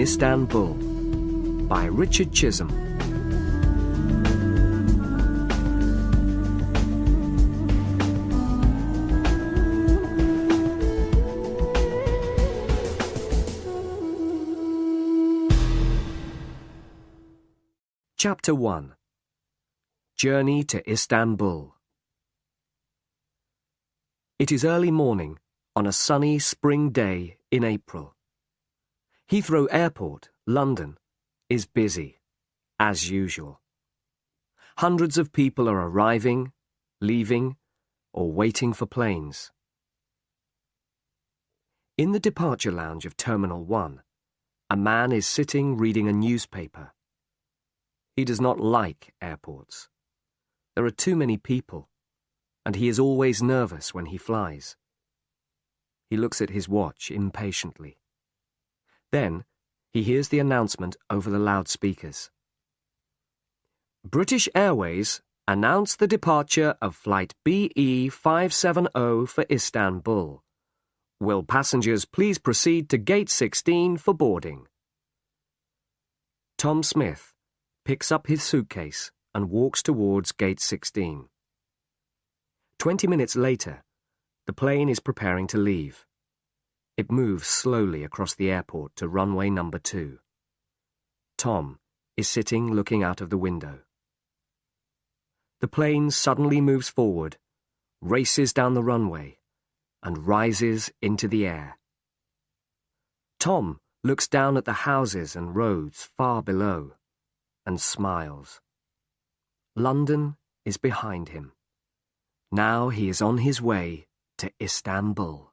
Istanbul by Richard Chisholm. Chapter 1. Journey to Istanbul. It is early morning on a sunny spring day in April. Heathrow Airport, London, is busy, as usual. Hundreds of people are arriving, leaving, or waiting for planes. In the departure lounge of Terminal 1, a man is sitting reading a newspaper. He does not like airports. There are too many people, and he is always nervous when he flies. He looks at his watch impatiently. Then, he hears the announcement over the loudspeakers. British Airways announce the departure of Flight BE 570 for Istanbul. Will passengers please proceed to Gate 16 for boarding? Tom Smith picks up his suitcase and walks towards Gate 16. 20 minutes later, the plane is preparing to leave. It moves slowly across the airport to runway number 2. Tom is sitting looking out of the window. The plane suddenly moves forward, races down the runway, and rises into the air. Tom looks down at the houses and roads far below and smiles. London is behind him. Now he is on his way to Istanbul.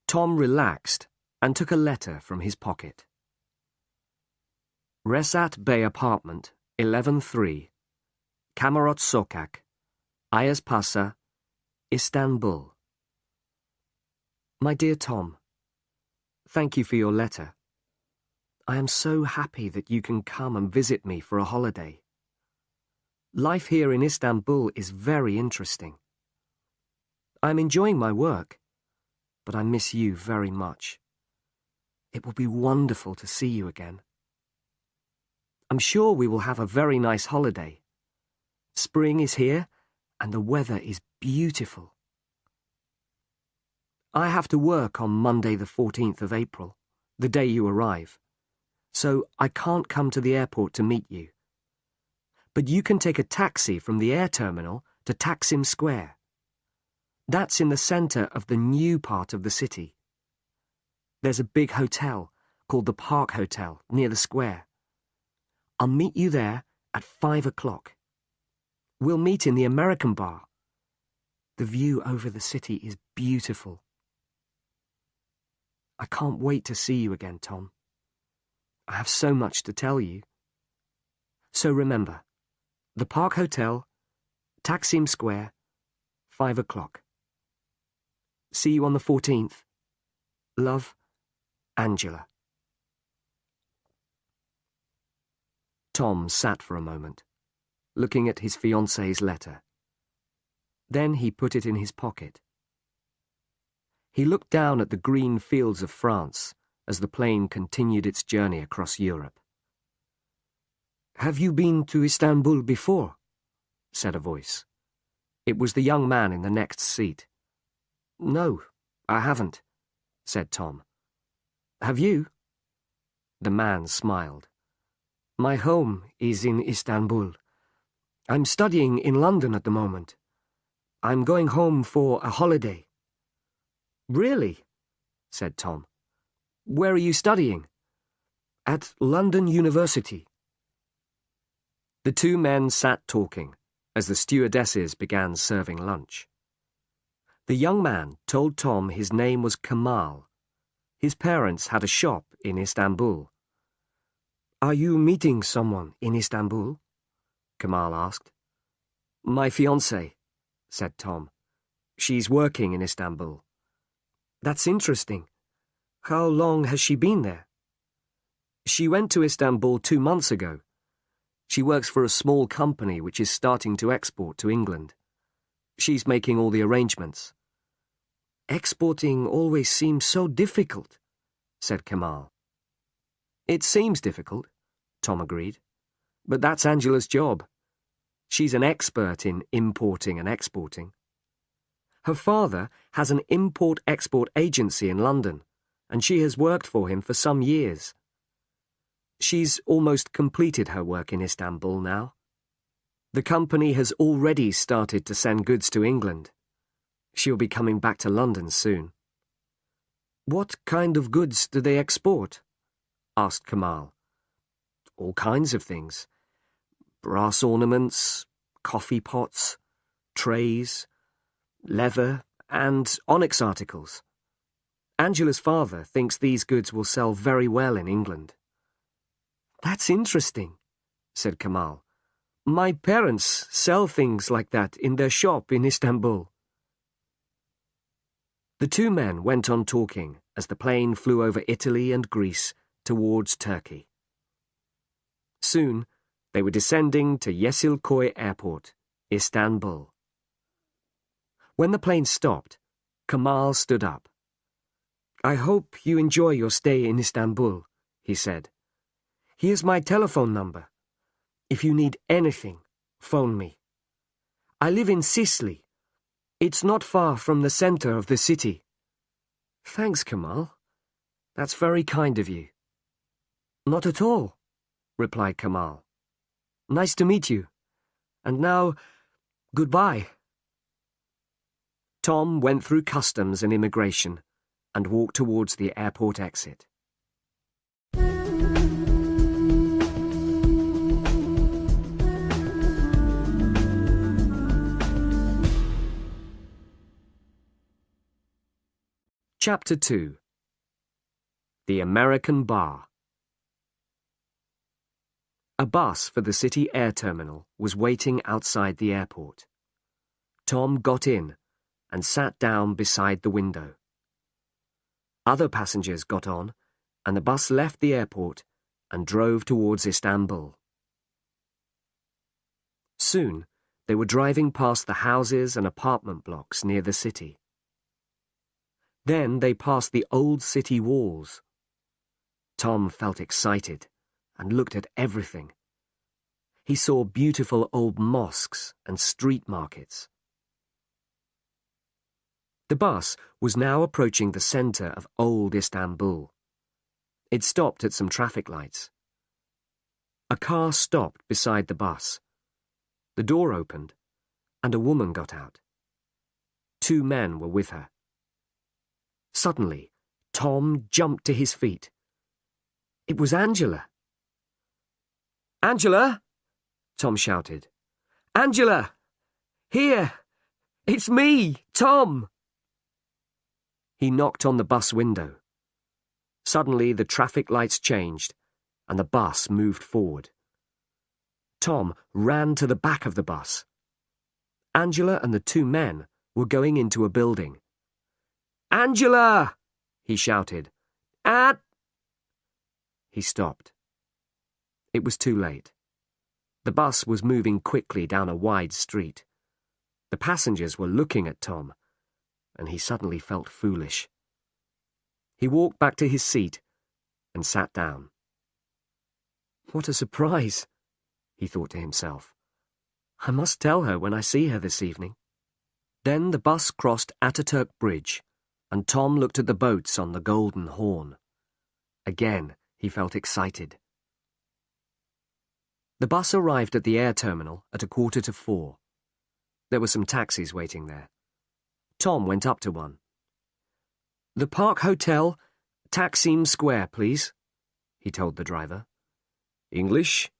Tom relaxed and took a letter from his pocket. Resat Bey Apartment, 11-3, Kamarot Sokak, Ayazpasa, Istanbul. My dear Tom, thank you for your letter. I am so happy that you can come and visit me for a holiday. Life here in Istanbul is very interesting. I am enjoying my work, but I miss you very much. It will be wonderful to see you again. I'm sure we will have a very nice holiday. Spring is here, and the weather is beautiful. I have to work on Monday the 14th of April, the day you arrive, so I can't come to the airport to meet you. But you can take a taxi from the air terminal to Taksim Square. That's in the centre of the new part of the city. There's a big hotel called the Park Hotel near the square. I'll meet you there at 5 o'clock. We'll meet in the American bar. The view over the city is beautiful. I can't wait to see you again, Tom. I have so much to tell you. So remember, the Park Hotel, Taksim Square, 5 o'clock. See you on the 14th. Love, Angela. Tom sat for a moment, looking at his fiancée's letter. Then he put it in his pocket. He looked down at the green fields of France as the plane continued its journey across Europe. Have you been to Istanbul before? Said a voice. It was the young man in the next seat. No, I haven't, said Tom. Have you? The man smiled. My home is in Istanbul. I'm studying in London at the moment. I'm going home for a holiday. Really? Said Tom. Where are you studying? At London University. The two men sat talking as the stewardesses began serving lunch. The young man told Tom his name was Kamal. His parents had a shop in Istanbul. Are you meeting someone in Istanbul? Kamal asked. My fiancée, said Tom. She's working in Istanbul. That's interesting. How long has she been there? She went to Istanbul 2 months ago. She works for a small company which is starting to export to England. She's making all the arrangements. Exporting always seems so difficult, said Kemal. It seems difficult, Tom agreed. But that's Angela's job. She's an expert in importing and exporting. Her father has an import-export agency in London, and she has worked for him for some years. She's almost completed her work in Istanbul now. The company has already started to send goods to England. She'll be coming back to London soon. What kind of goods do they export? Asked Kemal. All kinds of things. Brass ornaments, coffee pots, trays, leather, and onyx articles. Angela's father thinks these goods will sell very well in England. That's interesting, said Kemal. My parents sell things like that in their shop in Istanbul. The two men went on talking as the plane flew over Italy and Greece towards Turkey. Soon, they were descending to Yeşilköy Airport, Istanbul. When the plane stopped, Kemal stood up. I hope you enjoy your stay in Istanbul, he said. Here's my telephone number. If you need anything, phone me. I live in Sicily. It's not far from the center of the city. Thanks, Kemal. That's very kind of you. Not at all, replied Kemal. Nice to meet you. And now, goodbye. Tom went through customs and immigration and walked towards the airport exit. Chapter 2. The American Bar. A bus for the city air terminal was waiting outside the airport. Tom got in and sat down beside the window. Other passengers got on, and the bus left the airport and drove towards Istanbul. Soon, they were driving past the houses and apartment blocks near the city. Then they passed the old city walls. Tom felt excited and looked at everything. He saw beautiful old mosques and street markets. The bus was now approaching the center of old Istanbul. It stopped at some traffic lights. A car stopped beside the bus. The door opened, and a woman got out. Two men were with her. Suddenly, Tom jumped to his feet. It was Angela. Angela! Tom shouted. Angela! Here! It's me, Tom! He knocked on the bus window. Suddenly, the traffic lights changed, and the bus moved forward. Tom ran to the back of the bus. Angela and the two men were going into a building. Angela! He shouted. He stopped. It was too late. The bus was moving quickly down a wide street. The passengers were looking at Tom, and he suddenly felt foolish. He walked back to his seat and sat down. What a surprise, he thought to himself. I must tell her when I see her this evening. Then the bus crossed Ataturk Bridge, and Tom looked at the boats on the Golden Horn. Again, he felt excited. The bus arrived at the air terminal at 4:15. There were some taxis waiting there. Tom went up to one. The Park Hotel, Taksim Square, please, he told the driver. English?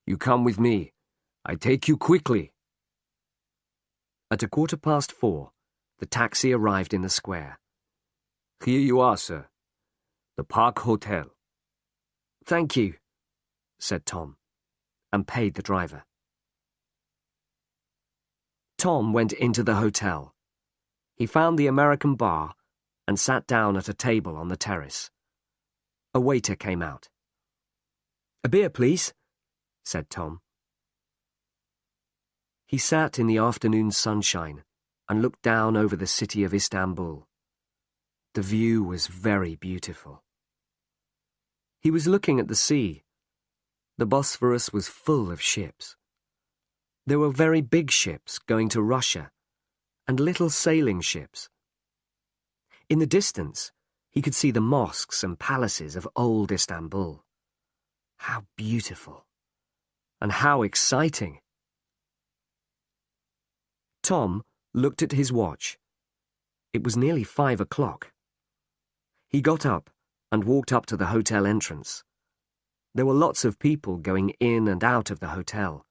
You come with me. I take you quickly. At 4:15, the taxi arrived in the square. Here you are, sir. The Park Hotel. Thank you, said Tom, and paid the driver. Tom went into the hotel. He found the American bar and sat down at a table on the terrace. A waiter came out. A beer, please, said Tom. He sat in the afternoon sunshine and looked down over the city of Istanbul. The view was very beautiful. He was looking at the sea. The Bosphorus was full of ships. There were very big ships going to Russia, and little sailing ships. In the distance, he could see the mosques and palaces of old Istanbul. How beautiful, and how exciting! Tom looked at his watch. It was nearly 5 o'clock. He got up and walked up to the hotel entrance. There were lots of people going in and out of the hotel,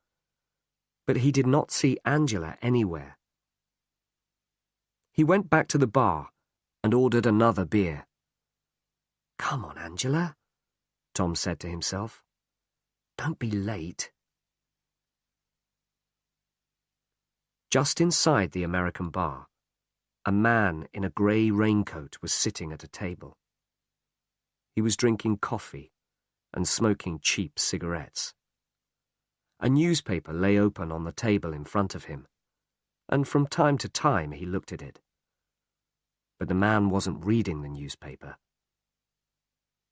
but he did not see Angela anywhere. He went back to the bar and ordered another beer. "Come on, Angela," Tom said to himself. "Don't be late." Just inside the American bar, a man in a grey raincoat was sitting at a table. He was drinking coffee and smoking cheap cigarettes. A newspaper lay open on the table in front of him, and from time to time he looked at it. But the man wasn't reading the newspaper.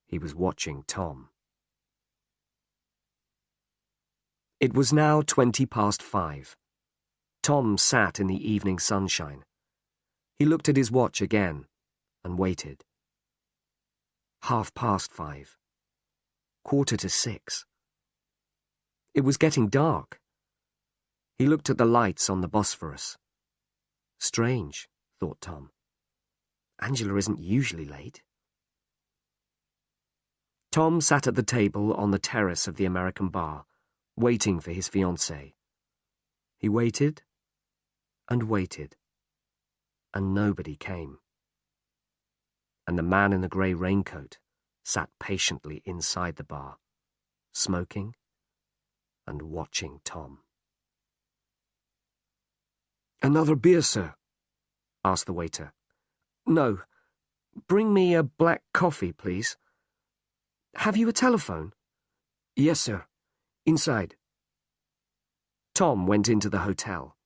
He was watching Tom. It was now 5:20. Tom sat in the evening sunshine. He looked at his watch again and waited. 5:30. 5:45. It was getting dark. He looked at the lights on the Bosphorus. Strange, thought Tom. Angela isn't usually late. Tom sat at the table on the terrace of the American bar, waiting for his fiancée. He waited and waited, and nobody came. And the man in the grey raincoat sat patiently inside the bar, smoking and watching Tom. "Another beer, sir?" asked the waiter. "No. Bring me a black coffee, please." "Have you a telephone?" "Yes, sir. Inside." Tom went into the hotel.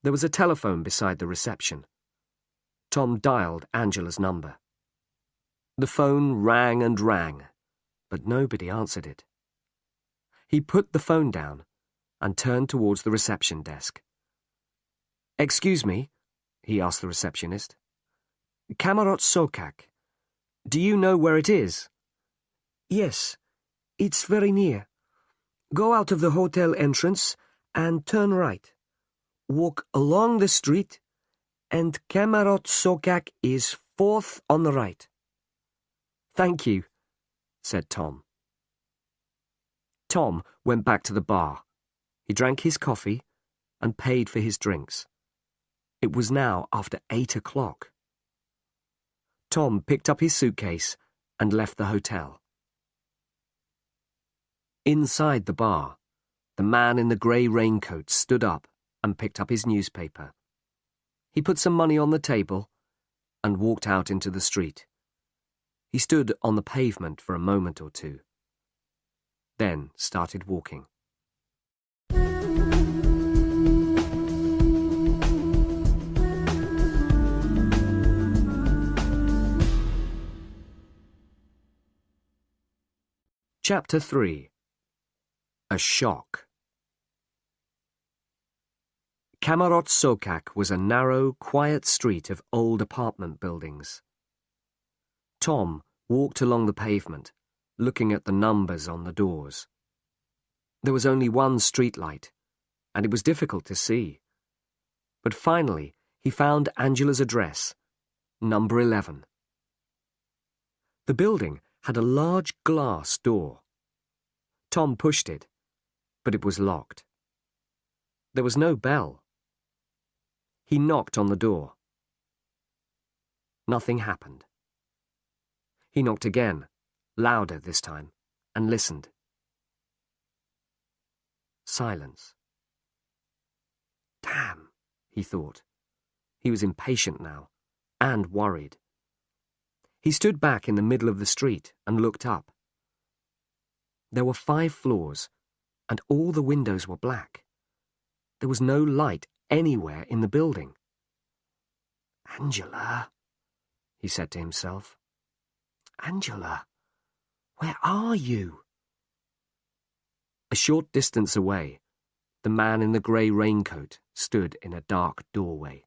There was a telephone beside the reception. Tom dialed Angela's number. The phone rang and rang, but nobody answered it. He put the phone down and turned towards the reception desk. "Excuse me," he asked the receptionist. "Kamarot Sokak. Do you know where it is?" "Yes, it's very near. Go out of the hotel entrance and turn right. Walk along the street, and Kamarot Sokak is 4th on the right." "Thank you," said Tom. Tom went back to the bar. He drank his coffee and paid for his drinks. It was now after 8 o'clock. Tom picked up his suitcase and left the hotel. Inside the bar, the man in the grey raincoat stood up and picked up his newspaper. He put some money on the table and walked out into the street. He stood on the pavement for a moment or two, then started walking. Chapter 3. A Shock. Kamarot Sokak was a narrow, quiet street of old apartment buildings. Tom walked along the pavement, looking at the numbers on the doors. There was only one streetlight, and it was difficult to see. But finally, he found Angela's address, number 11. The building had a large glass door. Tom pushed it, but it was locked. There was no bell. He knocked on the door. Nothing happened. He knocked again, louder this time, and listened. Silence. Damn, he thought. He was impatient now, and worried. He stood back in the middle of the street and looked up. There were 5 floors, and all the windows were black. There was no light anywhere in the building. "Angela," he said to himself. "Angela, Where are you? A short distance away, the man in the grey raincoat stood in a dark doorway.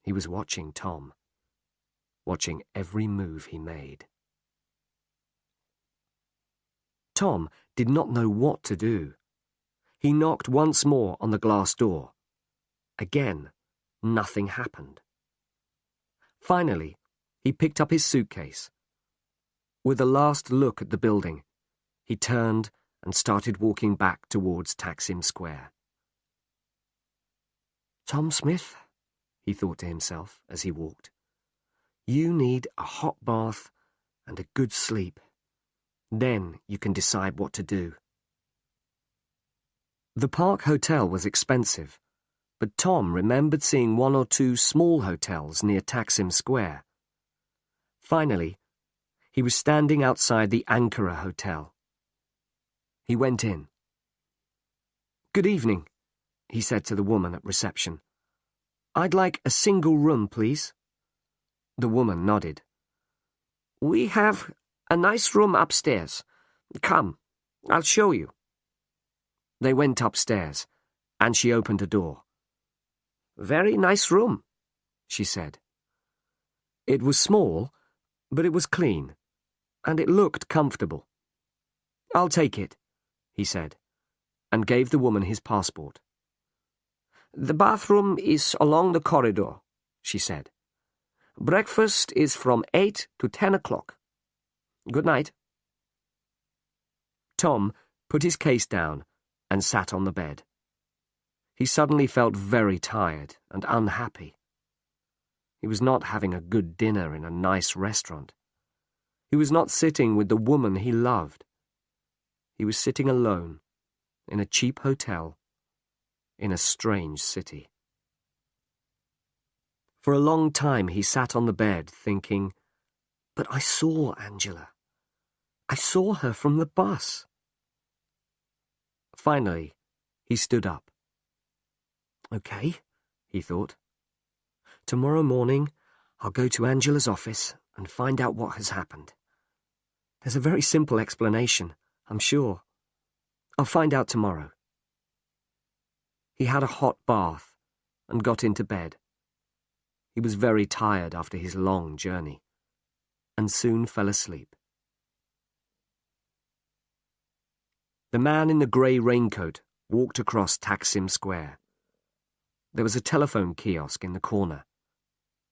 He was watching Tom, watching every move he made. Tom did not know what to do. He knocked once more on the glass door. Again, nothing happened. Finally, he picked up his suitcase. With a last look at the building, he turned and started walking back towards Taksim Square. Tom Smith, he thought to himself as he walked, you need a hot bath and a good sleep. Then you can decide what to do. The Park Hotel was expensive, but Tom remembered seeing one or two small hotels near Taksim Square. Finally, he was standing outside the Ankara Hotel. He went in. "Good evening," he said to the woman at reception. "I'd like a single room, please." The woman nodded. "We have a nice room upstairs. Come, I'll show you." They went upstairs, and she opened a door. "Very nice room," she said. It was small, but it was clean, and it looked comfortable. "I'll take it," he said, and gave the woman his passport. "The bathroom is along the corridor," she said. "Breakfast is from 8 to 10 o'clock. Good night." Tom put his case down and sat on the bed. He suddenly felt very tired and unhappy. He was not having a good dinner in a nice restaurant. He was not sitting with the woman he loved. He was sitting alone, in a cheap hotel, in a strange city. For a long time he sat on the bed thinking, "But I saw Angela. I saw her from the bus." Finally, he stood up. "Okay," he thought. "Tomorrow morning, I'll go to Angela's office and find out what has happened. There's a very simple explanation, I'm sure. I'll find out tomorrow." He had a hot bath and got into bed. He was very tired after his long journey, and soon fell asleep. The man in the grey raincoat walked across Taksim Square. There was a telephone kiosk in the corner.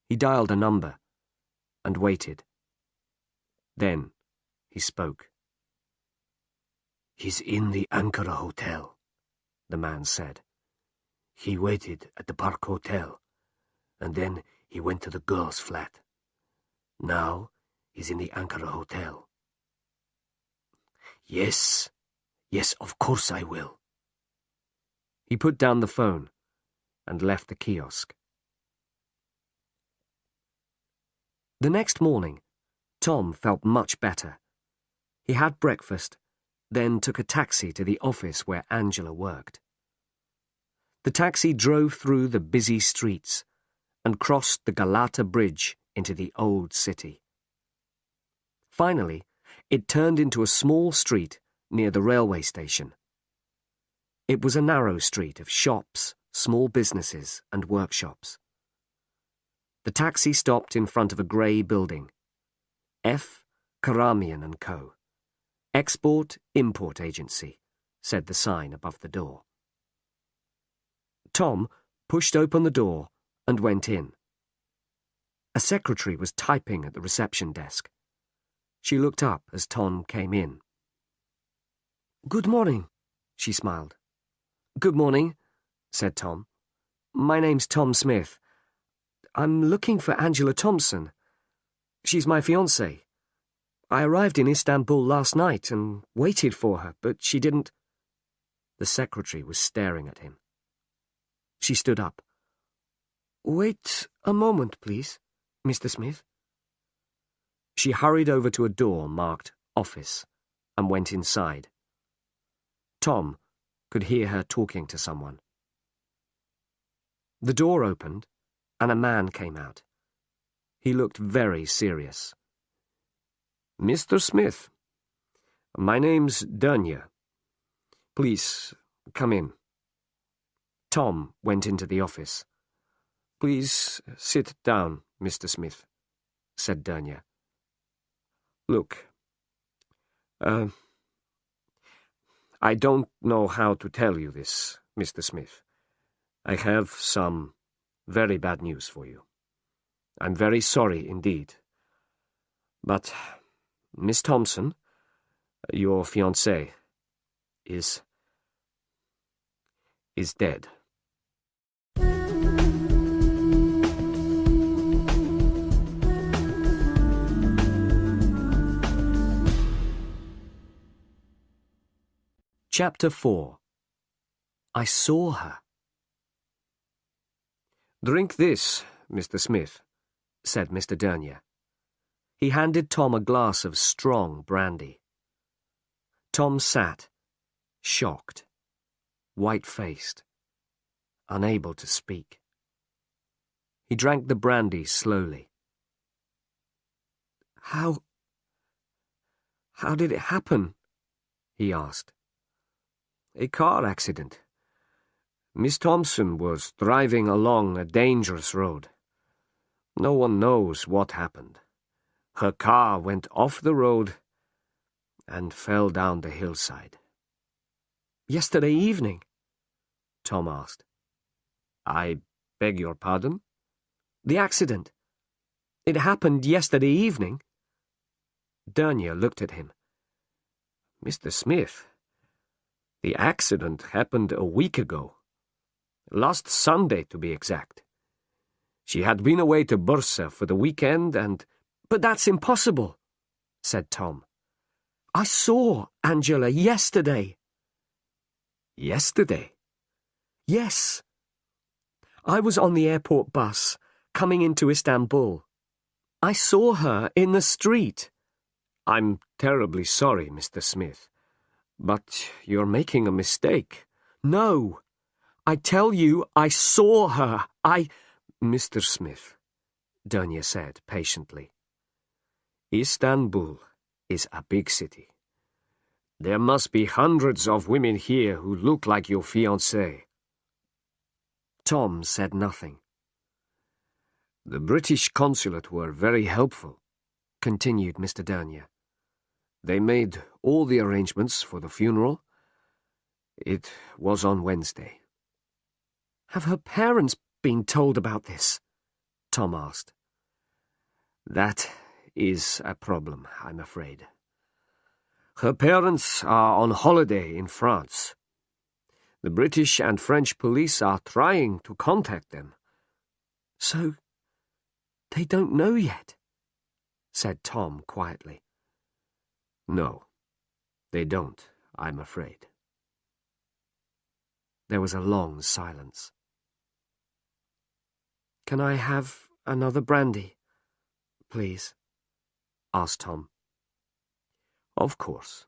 He dialed a number and waited. Then he spoke. "He's in the Ankara Hotel," the man said. "He waited at the Park Hotel, and then he went to the girl's flat. Now he's in the Ankara Hotel." Yes, of course I will." He put down the phone and left the kiosk. The next morning, Tom felt much better. He had breakfast, then took a taxi to the office where Angela worked. The taxi drove through the busy streets and crossed the Galata Bridge into the old city. Finally, it turned into a small street near the railway station. It was a narrow street of shops, small businesses, and workshops. The taxi stopped in front of a grey building. F. Karamian & Co. Export-Import Agency, said the sign above the door. Tom pushed open the door and went in. A secretary was typing at the reception desk. She looked up as Tom came in. "Good morning," she smiled. "Good morning," said Tom. "My name's Tom Smith. I'm looking for Angela Thompson. She's my fiancée. I arrived in Istanbul last night and waited for her, but she didn't—" The secretary was staring at him. She stood up. "Wait a moment, please, Mr. Smith." She hurried over to a door marked Office and went inside. Tom could hear her talking to someone. The door opened and a man came out. He looked very serious. "Mr. Smith, My name's Dernier. Please, come in. Tom went into the office. Please sit down, Mr. Smith, said Dernier. Look, I don't know how to tell you this, Mr. Smith. I have some very bad news for you. I'm very sorry indeed. But Miss Thompson, your fiancée, is dead. Chapter 4. I saw her. Drink this, Mr. Smith, said Mr. Dernier. He handed Tom a glass of strong brandy. Tom sat, shocked, white-faced, unable to speak. He drank the brandy slowly. How did it happen? He asked. A car accident. Miss Thompson was driving along a dangerous road. No one knows what happened. Her car went off the road and fell down the hillside. Yesterday evening? Tom asked. I beg your pardon? The accident. It happened yesterday evening? Dernier looked at him. Mr. Smith, the accident happened a week ago. Last Sunday, to be exact. She had been away to Bursa for the weekend and... But that's impossible, said Tom. I saw Angela yesterday. Yesterday? Yes. I was on the airport bus, coming into Istanbul. I saw her in the street. I'm terribly sorry, Mr. Smith, but you're making a mistake. No. I tell you, I saw her. Mr. Smith, Dernier said patiently. Istanbul is a big city. There must be hundreds of women here who look like your fiancée. Tom said nothing. The British consulate were very helpful, continued Mr. Dernier. They made all the arrangements for the funeral. It was on Wednesday. Have her parents been told about this? Tom asked. That is a problem, I'm afraid. Her parents are on holiday in France. The British and French police are trying to contact them. So, they don't know yet, said Tom quietly. No, they don't, I'm afraid. There was a long silence. Can I have another brandy, please? Asked Tom. Of course.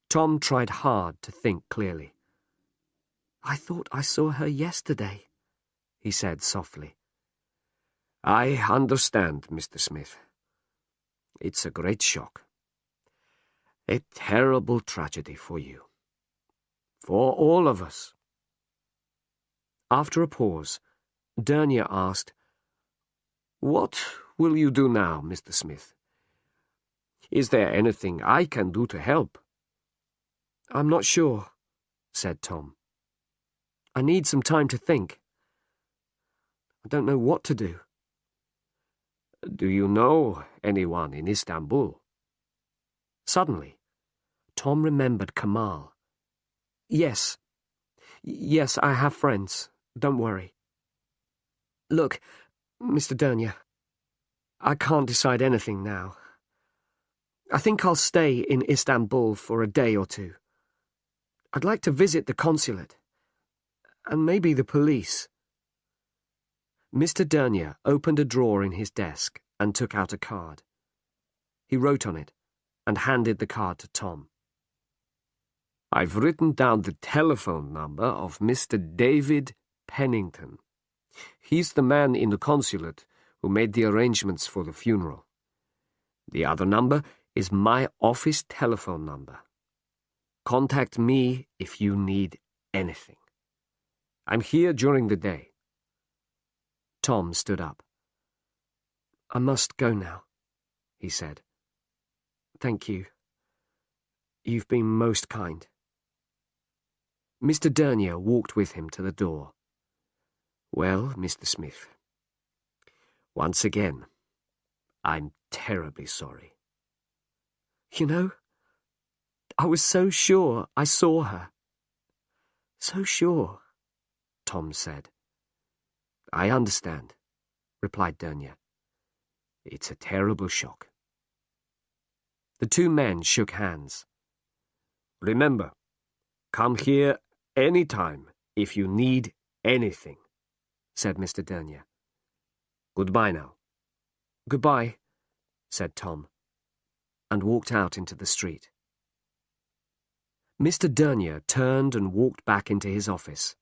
Tom tried hard to think clearly. I thought I saw her yesterday, he said softly. I understand, Mr. Smith. It's a great shock. A terrible tragedy for you. For all of us. After a pause, Dernier asked, What will you do now, Mr. Smith? Is there anything I can do to help? I'm not sure, said Tom. I need some time to think. I don't know what to do. Do you know anyone in Istanbul? Suddenly, Tom remembered Kamal. Yes, I have friends. Don't worry. Look, Mr. Dernier, I can't decide anything now. I think I'll stay in Istanbul for a day or two. I'd like to visit the consulate, and maybe the police. Mr. Dernier opened a drawer in his desk and took out a card. He wrote on it and handed the card to Tom. I've written down the telephone number of Mr. David Pennington. He's the man in the consulate who made the arrangements for the funeral. The other number is my office telephone number. Contact me if you need anything. I'm here during the day. Tom stood up. I must go now, he said. Thank you. You've been most kind. Mr. Dernier walked with him to the door. Well, Mr. Smith, once again, I'm terribly sorry. You know, I was so sure I saw her. So sure, Tom said. I understand, replied Dernier. It's a terrible shock. The two men shook hands. Remember, come here any time if you need anything, said Mr. Dernier. Goodbye now. Goodbye, said Tom, and walked out into the street. Mr. Dernier turned and walked back into his office.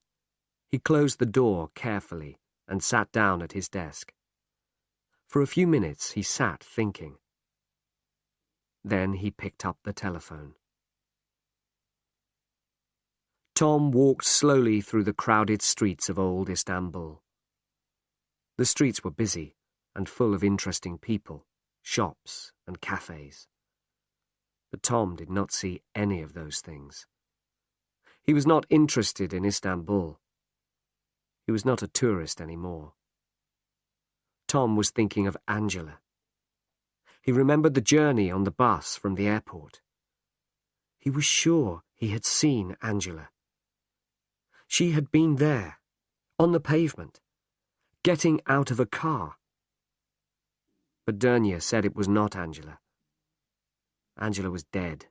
He closed the door carefully and sat down at his desk. For a few minutes he sat thinking. Then he picked up the telephone. Tom walked slowly through the crowded streets of old Istanbul. The streets were busy and full of interesting people, shops and cafes. But Tom did not see any of those things. He was not interested in Istanbul. He was not a tourist anymore. Tom was thinking of Angela. He remembered the journey on the bus from the airport. He was sure he had seen Angela. She had been there, on the pavement, getting out of a car. But Dernier said it was not Angela. Angela was dead.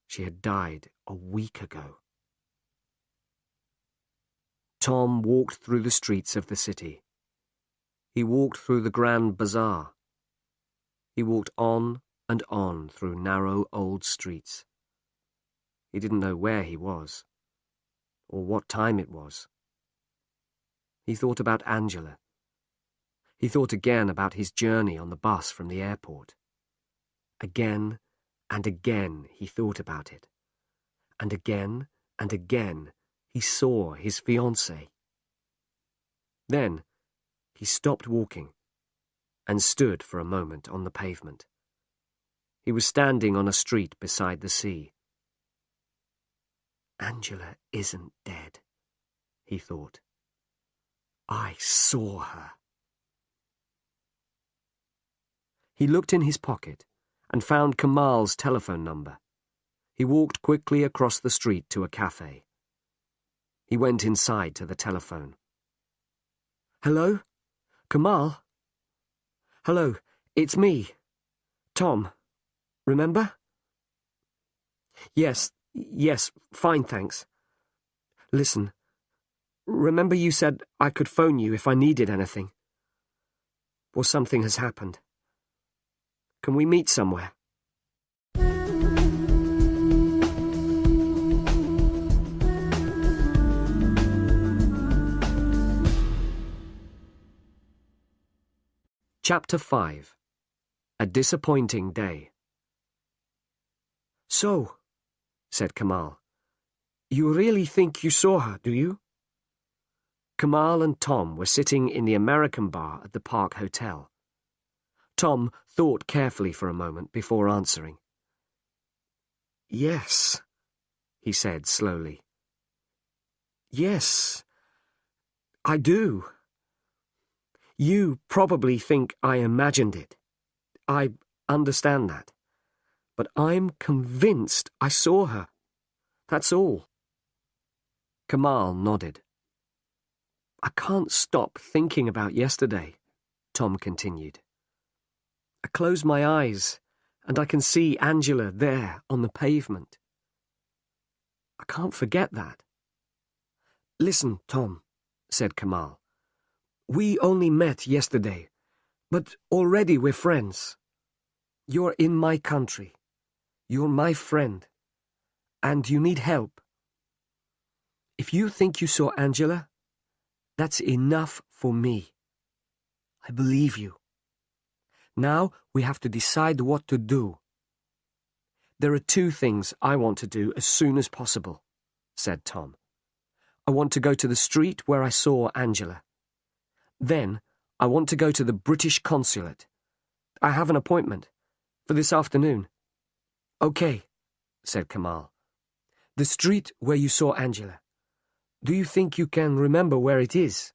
She had died a week ago. Tom walked through the streets of the city. He walked through the Grand Bazaar. He walked on and on through narrow old streets. He didn't know where he was, or what time it was. He thought about Angela. He thought again about his journey on the bus from the airport. Again and again he thought about it. And again he saw his fiancée. Then he stopped walking and stood for a moment on the pavement. He was standing on a street beside the sea. Angela isn't dead, he thought. I saw her. He looked in his pocket and found Kamal's telephone number. He walked quickly across the street to a cafe. He went inside to the telephone. Hello? Kamal? Hello, it's me. Tom. Remember? Yes, fine, thanks. Listen, remember you said I could phone you if I needed anything? Well, something has happened. Can we meet somewhere? Chapter 5. A Disappointing Day. So, said Kamal, you really think you saw her, do you? Kamal and Tom were sitting in the American bar at the Park Hotel. Tom thought carefully for a moment before answering. Yes, he said slowly. Yes, I do. You probably think I imagined it. I understand that. But I'm convinced I saw her. That's all. Kamal nodded. I can't stop thinking about yesterday, Tom continued. I close my eyes and I can see Angela there on the pavement. I can't forget that. Listen, Tom, said Kamal. We only met yesterday, but already we're friends. You're in my country. You're my friend. And you need help. If you think you saw Angela, that's enough for me. I believe you. Now we have to decide what to do. There are two things I want to do as soon as possible, said Tom. I want to go to the street where I saw Angela. Then I want to go to the British consulate. I have an appointment for this afternoon. Okay, said Kamal. The street where you saw Angela. Do you think you can remember where it is?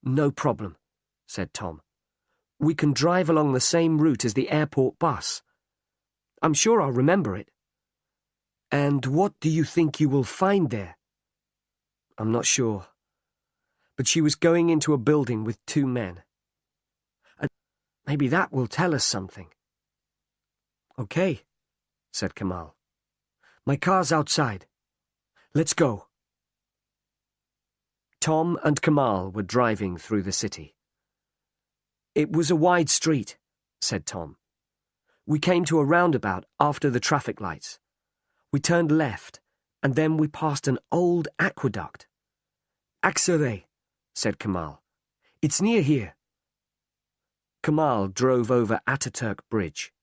No problem, said Tom. We can drive along the same route as the airport bus. I'm sure I'll remember it. And what do you think you will find there? I'm not sure. But she was going into a building with two men. And maybe that will tell us something. Okay, said Kamal. My car's outside. Let's go. Tom and Kamal were driving through the city. It was a wide street, said Tom. We came to a roundabout after the traffic lights. We turned left, and then we passed an old aqueduct. Aksarayh, said Kamal. It's near here. Kamal drove over Ataturk Bridge.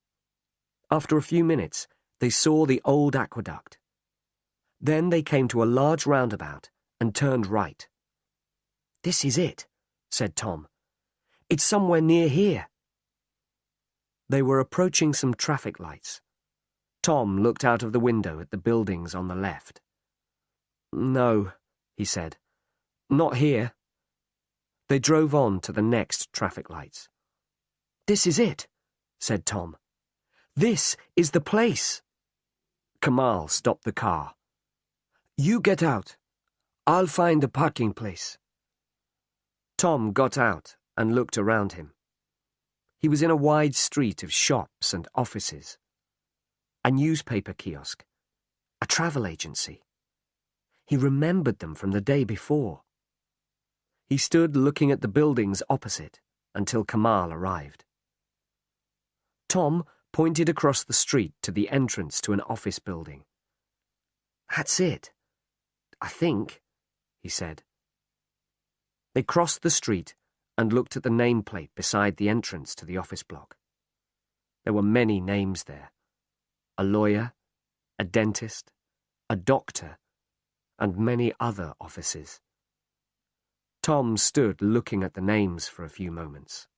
After a few minutes, they saw the old aqueduct. Then they came to a large roundabout and turned right. This is it, said Tom. It's somewhere near here. They were approaching some traffic lights. Tom looked out of the window at the buildings on the left. No, he said. Not here. They drove on to the next traffic lights. This is it, said Tom. This is the place. Kamal stopped the car. You get out. I'll find a parking place. Tom got out and looked around him. He was in a wide street of shops and offices. A newspaper kiosk. A travel agency. He remembered them from the day before. He stood looking at the buildings opposite until Kamal arrived. Tom pointed across the street to the entrance to an office building. That's it, I think, he said. They crossed the street and looked at the nameplate beside the entrance to the office block. There were many names there. A lawyer, a dentist, a doctor, and many other offices. Tom stood looking at the names for a few moments.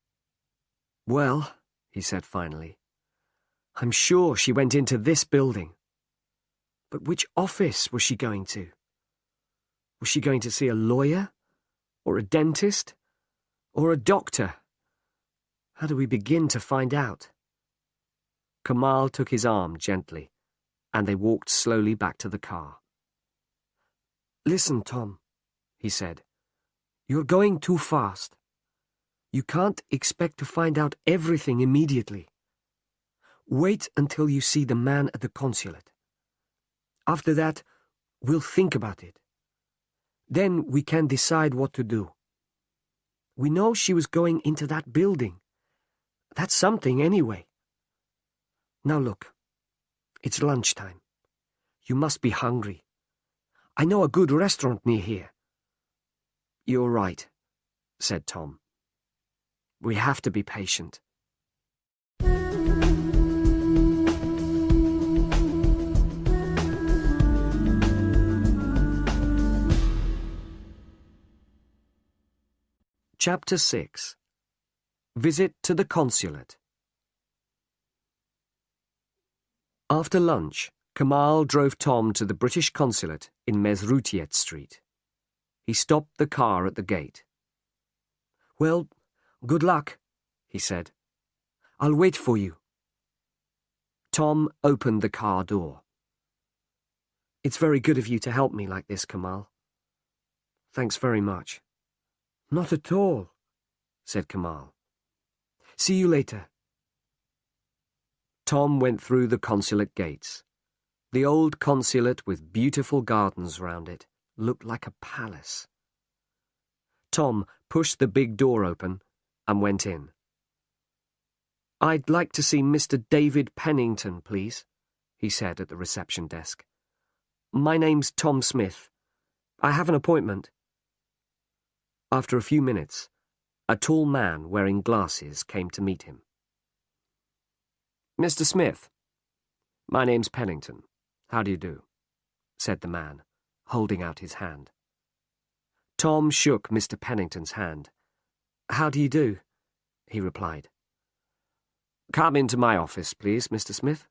Well, he said finally, I'm sure she went into this building. But which office was she going to? Was she going to see a lawyer? Or a dentist? Or a doctor? How do we begin to find out? Kamal took his arm gently, and they walked slowly back to the car. Listen, Tom, he said. You're going too fast. You can't expect to find out everything immediately. Wait until you see the man at the consulate. After that, we'll think about it. Then we can decide what to do. We know she was going into that building. That's something anyway. Now look, it's lunchtime. You must be hungry. I know a good restaurant near here. You're right, said Tom. We have to be patient. Chapter 6. Visit to the consulate. After lunch, Kamal drove Tom to the British consulate in Mesrutiet Street. He stopped the car at the gate. Well, good luck, he said. I'll wait for you. Tom opened the car door. It's very good of you to help me like this, Kamal. Thanks very much. Not at all, said Kamal. See you later. Tom went through the consulate gates. The old consulate with beautiful gardens round it looked like a palace. Tom pushed the big door open and went in. I'd like to see Mr. David Pennington, please, he said at the reception desk. My name's Tom Smith. I have an appointment. After a few minutes, a tall man wearing glasses came to meet him. Mr. Smith, my name's Pennington. How do you do? Said the man, holding out his hand. Tom shook Mr. Pennington's hand. How do you do? He replied. Come into my office, please, Mr. Smith.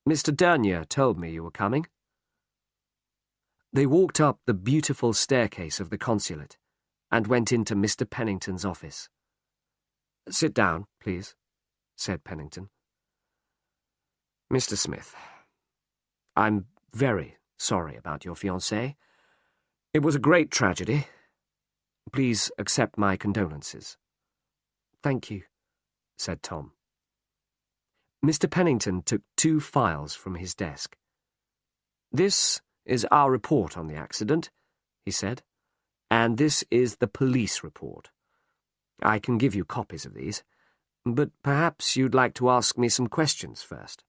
Mr. Dernier told me you were coming. They walked up the beautiful staircase of the consulate and went into Mr. Pennington's office. Sit down, please, said Pennington. Mr. Smith, I'm very sorry about your fiancée. It was a great tragedy. Please accept my condolences. Thank you, said Tom. Mr. Pennington took 2 files from his desk. This is our report on the accident, he said, and this is the police report. I can give you copies of these, but perhaps you'd like to ask me some questions first.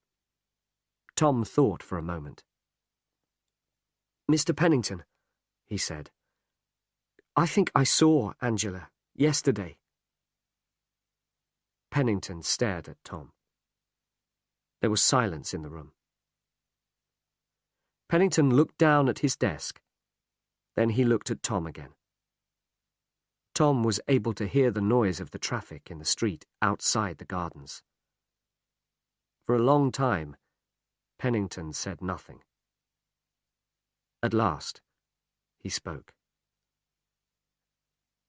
Tom thought for a moment. Mr. Pennington, he said, I think I saw Angela yesterday. Pennington stared at Tom. There was silence in the room. Pennington looked down at his desk. Then he looked at Tom again. Tom was able to hear the noise of the traffic in the street outside the gardens. For a long time, Pennington said nothing. At last, he spoke.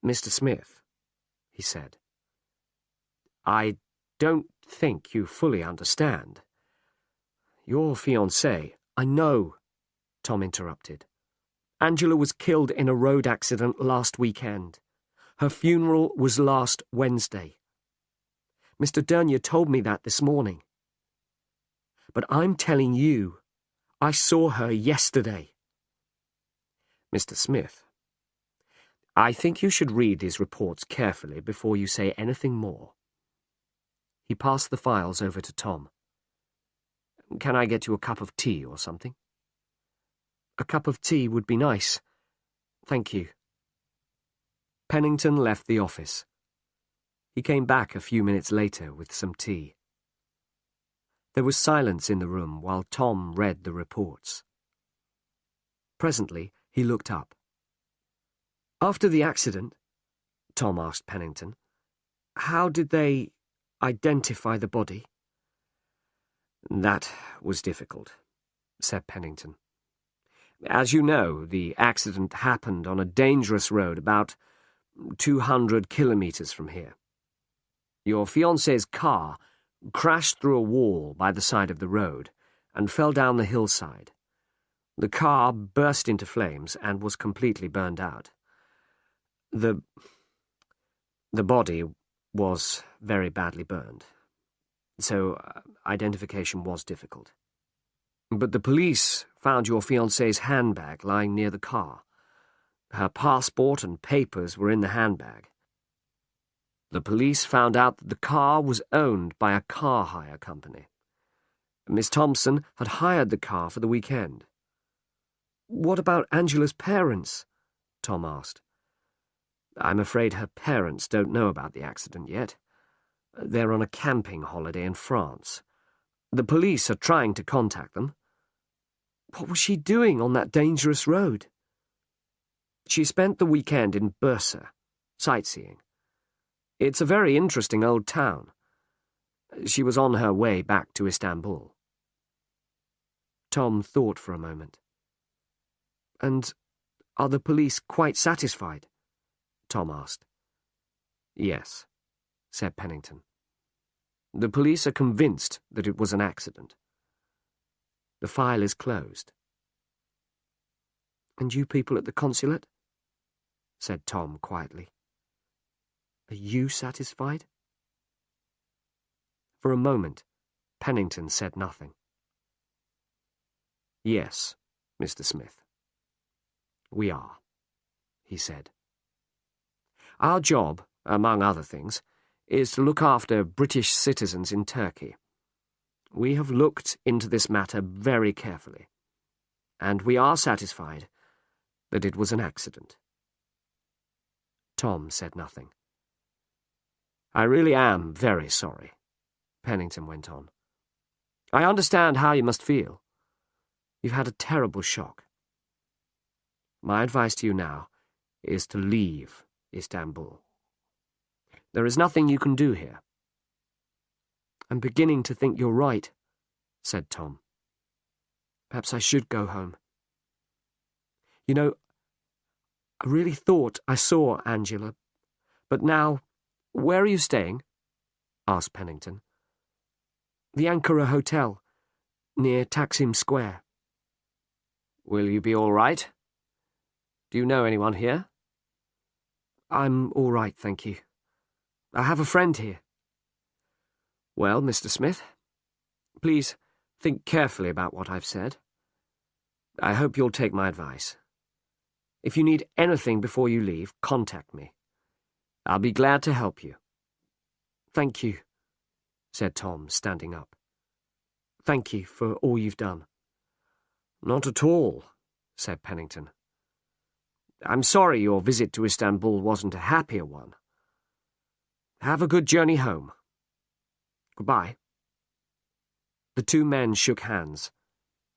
Mr. Smith, he said, I don't think you fully understand. Your fiancée— I know, Tom interrupted. Angela was killed in a road accident last weekend. Her funeral was last Wednesday. Mr. Dernier told me that this morning. But I'm telling you, I saw her yesterday. Mr. Smith, I think you should read these reports carefully before you say anything more. He passed the files over to Tom. Can I get you a cup of tea or something? A cup of tea would be nice. Thank you. Pennington left the office. He came back a few minutes later with some tea. There was silence in the room while Tom read the reports. Presently, he looked up. After the accident, Tom asked Pennington, how did they identify the body? That was difficult, said Pennington. As you know, the accident happened on a dangerous road about 200 kilometers from here. Your fiancé's car crashed through a wall by the side of the road and fell down the hillside. The car burst into flames and was completely burned out. The body was very badly burned, so identification was difficult. But the police found your fiancé's handbag lying near the car. Her passport and papers were in the handbag. The police found out that the car was owned by a car hire company. Miss Thompson had hired the car for the weekend. What about Angela's parents? Tom asked. I'm afraid her parents don't know about the accident yet. They're on a camping holiday in France. The police are trying to contact them. What was she doing on that dangerous road? She spent the weekend in Bursa, sightseeing. It's a very interesting old town. She was on her way back to Istanbul. Tom thought for a moment. And are the police quite satisfied? Tom asked. Yes, said Pennington. The police are convinced that it was an accident. The file is closed. And you people at the consulate? Said Tom quietly. Are you satisfied? For a moment, Pennington said nothing. Yes, Mr. Smith. We are, he said. Our job, among other things, is to look after British citizens in Turkey. We have looked into this matter very carefully, and we are satisfied that it was an accident. Tom said nothing. I really am very sorry, Pennington went on. I understand how you must feel. You've had a terrible shock. My advice to you now is to leave Istanbul. There is nothing you can do here. I'm beginning to think you're right, said Tom. Perhaps I should go home. You know, I really thought I saw Angela, but now... Where are you staying? Asked Pennington. The Ankara Hotel, near Taksim Square. Will you be all right? Do you know anyone here? I'm all right, thank you. I have a friend here. Well, Mr. Smith, please think carefully about what I've said. I hope you'll take my advice. If you need anything before you leave, contact me. I'll be glad to help you. Thank you, said Tom, standing up. Thank you for all you've done. Not at all, said Pennington. I'm sorry your visit to Istanbul wasn't a happier one. Have a good journey home. Goodbye. The two men shook hands,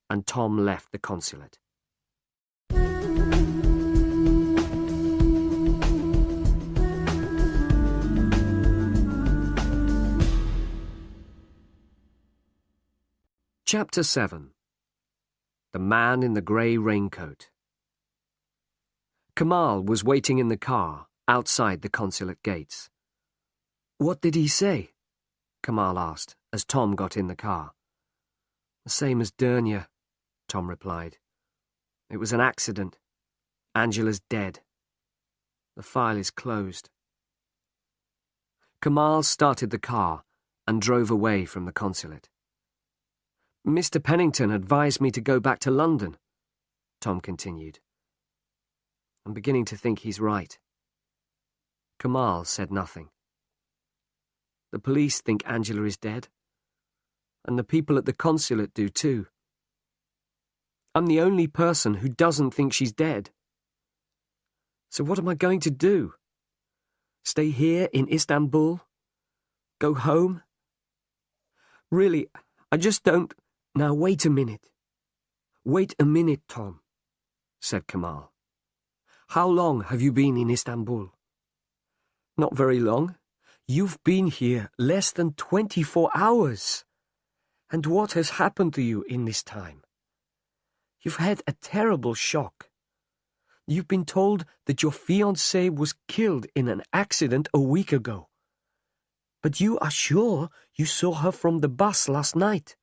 and Tom left the consulate. Chapter 7. The Man in the Grey Raincoat. Kamal was waiting in the car outside the consulate gates. What did he say? Kamal asked as Tom got in the car. The same as Dernya, Tom replied. It was an accident. Angela's dead. The file is closed. Kamal started the car and drove away from the consulate. Mr. Pennington advised me to go back to London, Tom continued. I'm beginning to think he's right. Kamal said nothing. The police think Angela is dead, and the people at the consulate do too. I'm the only person who doesn't think she's dead. So what am I going to do? Stay here in Istanbul? Go home? Really, I just don't... Now wait a minute. Wait a minute, Tom, said Kamal. How long have you been in Istanbul? Not very long. You've been here less than 24 hours. And what has happened to you in this time? You've had a terrible shock. You've been told that your fiancée was killed in an accident a week ago. But you are sure you saw her from the bus last night.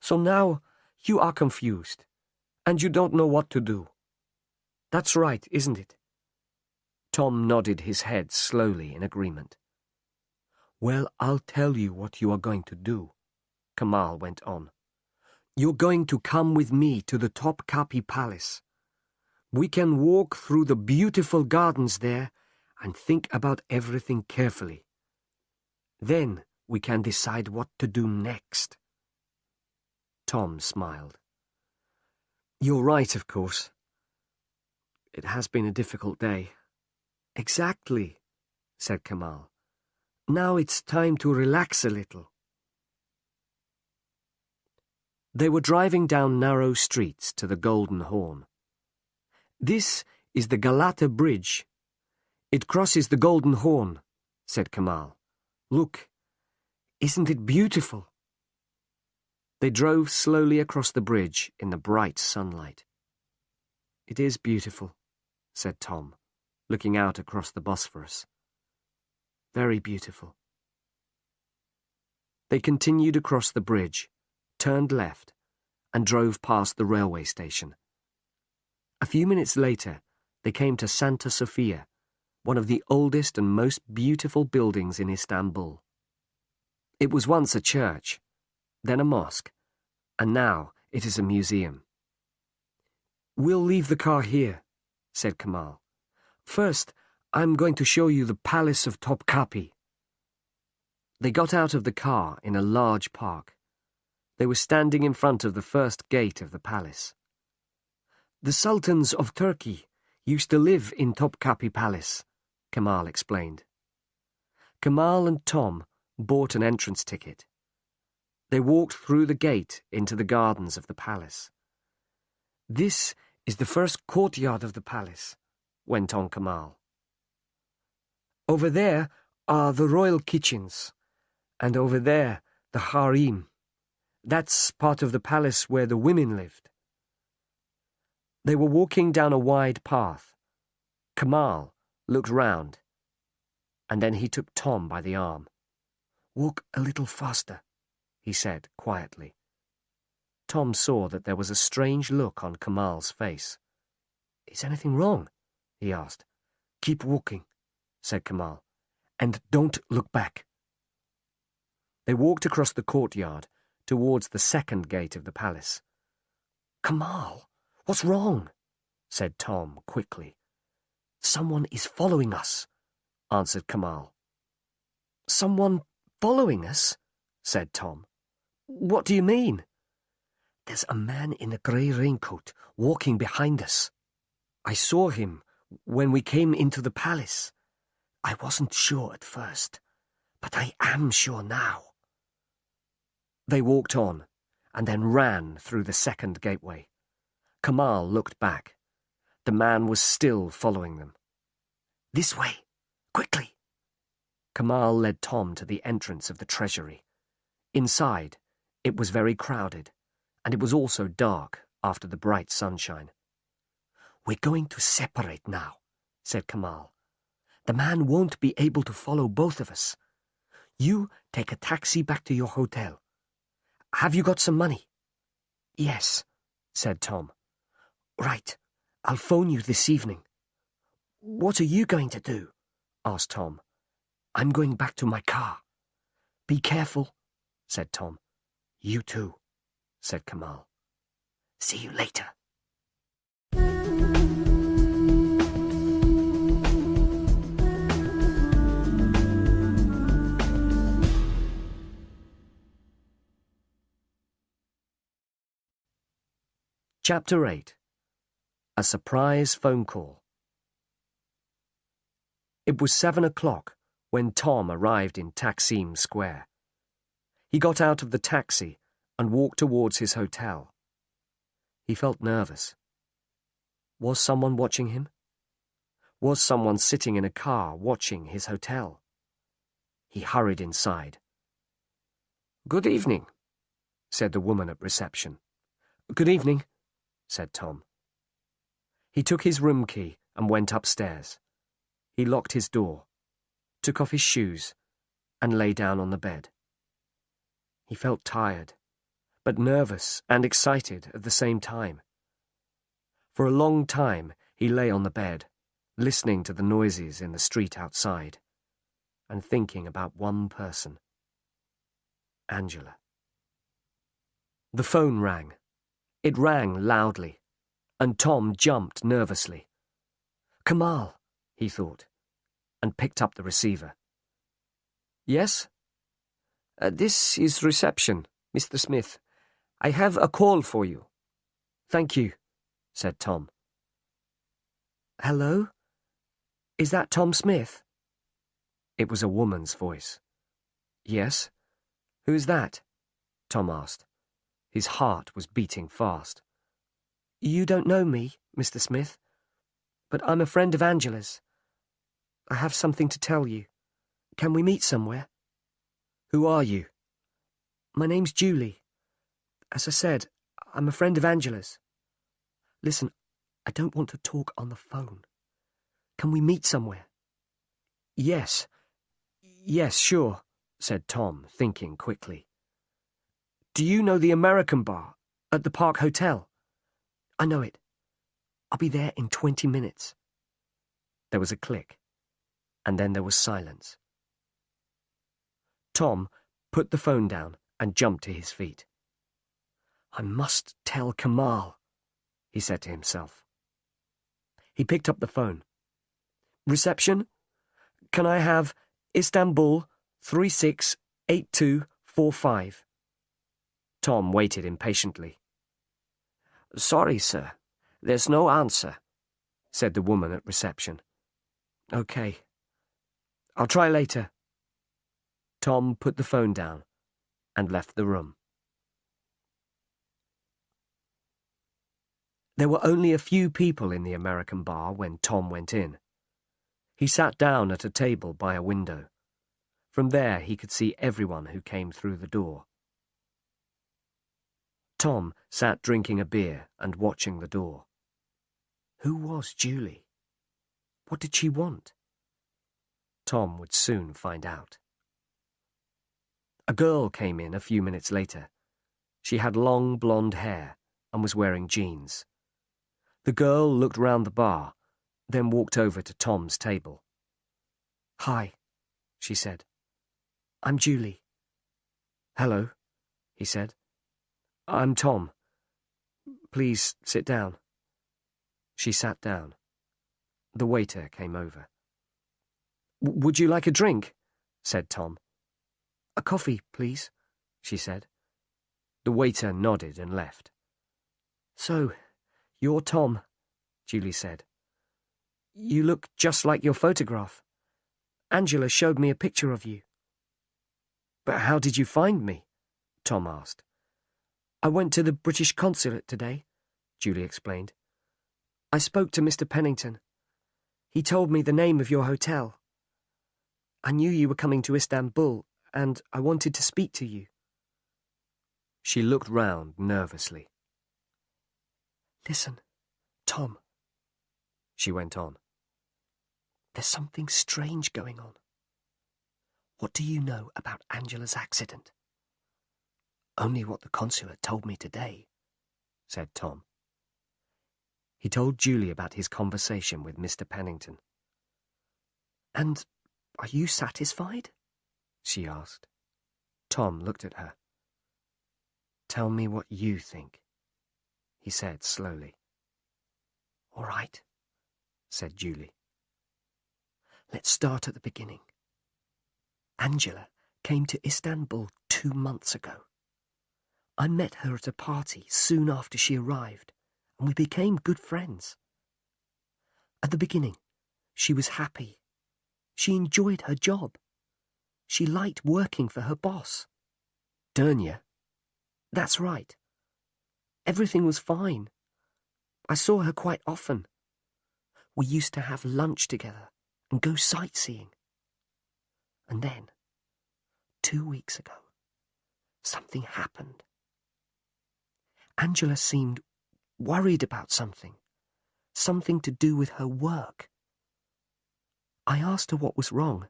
So now you are confused, and you don't know what to do. That's right, isn't it? Tom nodded his head slowly in agreement. Well, I'll tell you what you are going to do, Kamal went on. You're going to come with me to the Topkapi Palace. We can walk through the beautiful gardens there and think about everything carefully. Then we can decide what to do next. Tom smiled. You're right, of course. It has been a difficult day. Exactly, said Kamal. Now it's time to relax a little. They were driving down narrow streets to the Golden Horn. This is the Galata Bridge. It crosses the Golden Horn, said Kamal. Look, isn't it beautiful? They drove slowly across the bridge in the bright sunlight. It is beautiful, said Tom, looking out across the Bosphorus. Very beautiful. They continued across the bridge, turned left, and drove past the railway station. A few minutes later, they came to Santa Sofia, one of the oldest and most beautiful buildings in Istanbul. It was once a church, then a mosque, and now it is a museum. We'll leave the car here, said Kamal. First, I'm going to show you the Palace of Topkapi. They got out of the car in a large park. They were standing in front of the first gate of the palace. The Sultans of Turkey used to live in Topkapi Palace, Kamal explained. Kamal and Tom bought an entrance ticket. They walked through the gate into the gardens of the palace. "This is the first courtyard of the palace," went on Kamal. "Over there are the royal kitchens, and over there the harem. That's part of the palace where the women lived." They were walking down a wide path. Kamal looked round, and then he took Tom by the arm. "Walk a little faster," he said quietly. Tom saw that there was a strange look on Kamal's face. "Is anything wrong?" he asked. "Keep walking," said Kamal, "and don't look back." They walked across the courtyard towards the second gate of the palace. "Kamal, what's wrong?" said Tom quickly. "Someone is following us," answered Kamal. "Someone following us?" said Tom. "What do you mean?" "There's a man in a grey raincoat walking behind us. I saw him when we came into the palace. I wasn't sure at first, but I am sure now." They walked on, and then ran through the second gateway. Kamal looked back. The man was still following them. "This way, quickly." Kamal led Tom to the entrance of the treasury. Inside, it was very crowded, and it was also dark after the bright sunshine. "We're going to separate now," said Kamal. "The man won't be able to follow both of us. You take a taxi back to your hotel. Have you got some money?" "Yes," said Tom. "Right, I'll phone you this evening." "What are you going to do?" asked Tom. "I'm going back to my car." "Be careful," said Tom. "You too," said Kamal. "See you later." Chapter 8. A Surprise Phone Call. It was 7 o'clock when Tom arrived in Taksim Square. He got out of the taxi and walked towards his hotel. He felt nervous. Was someone watching him? Was someone sitting in a car watching his hotel? He hurried inside. "Good evening," said the woman at reception. "Good evening," said Tom. He took his room key and went upstairs. He locked his door, took off his shoes, and lay down on the bed. He felt tired, but nervous and excited at the same time. For a long time he lay on the bed, listening to the noises in the street outside, and thinking about one person. Angela. The phone rang. It rang loudly, and Tom jumped nervously. "Kamal," he thought, and picked up the receiver. "Yes?" "This is reception, Mr. Smith. I have a call for you." "Thank you," said Tom. "Hello? Is that Tom Smith?" It was a woman's voice. "Yes? Who's that?" Tom asked. His heart was beating fast. "You don't know me, Mr. Smith, but I'm a friend of Angela's. I have something to tell you. Can we meet somewhere?" "Who are you?" "My name's Julie. As I said, I'm a friend of Angela's. Listen, I don't want to talk on the phone. Can we meet somewhere?" Yes, sure," said Tom, thinking quickly. "Do you know the American bar at the Park Hotel?" "I know it. I'll be there in 20 minutes. There was a click, and then there was silence. Tom put the phone down and jumped to his feet. "I must tell Kamal," he said to himself. He picked up the phone. "Reception? Can I have Istanbul 368245? Tom waited impatiently. "Sorry, sir. There's no answer," said the woman at reception. "Okay. I'll try later." Tom put the phone down and left the room. There were only a few people in the American bar when Tom went in. He sat down at a table by a window. From there he could see everyone who came through the door. Tom sat drinking a beer and watching the door. Who was Julie? What did she want? Tom would soon find out. A girl came in a few minutes later. She had long blonde hair and was wearing jeans. The girl looked round the bar, then walked over to Tom's table. "Hi," she said. "I'm Julie." "Hello," he said. "I'm Tom. Please sit down." She sat down. The waiter came over. "Would you like a drink?" said Tom. "A coffee, please," she said. The waiter nodded and left. "So, you're Tom," Julie said. "You look just like your photograph. Angela showed me a picture of you." "But how did you find me?" Tom asked. "I went to the British consulate today," Julie explained. "I spoke to Mr. Pennington. He told me the name of your hotel. I knew you were coming to Istanbul, and I wanted to speak to you." She looked round nervously. "Listen, Tom," she went on. "There's something strange going on. What do you know about Angela's accident?" "Only what the consulate told me today," said Tom. He told Julie about his conversation with Mr. Pennington. "And are you satisfied?" she asked. Tom looked at her. "Tell me what you think," he said slowly. "All right," said Julie. "Let's start at the beginning. Angela came to Istanbul 2 months ago. I met her at a party soon after she arrived, and we became good friends. At the beginning, she was happy. She enjoyed her job. She liked working for her boss. Dernia. That's right. Everything was fine. I saw her quite often. We used to have lunch together and go sightseeing. And then, 2 weeks ago, something happened. Angela seemed worried about something to do with her work. I asked her what was wrong,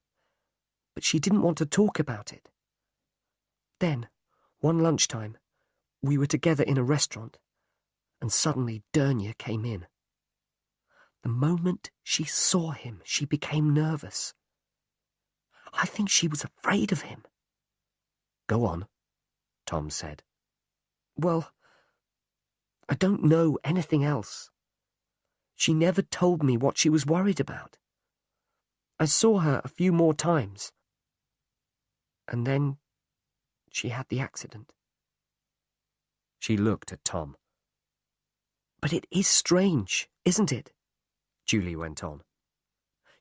but she didn't want to talk about it. Then, one lunchtime, we were together in a restaurant, and suddenly Dernia came in. The moment she saw him, she became nervous. I think she was afraid of him." "Go on," Tom said. "Well, I don't know anything else. She never told me what she was worried about. I saw her a few more times. And then she had the accident." She looked at Tom. "But it is strange, isn't it?" Julie went on.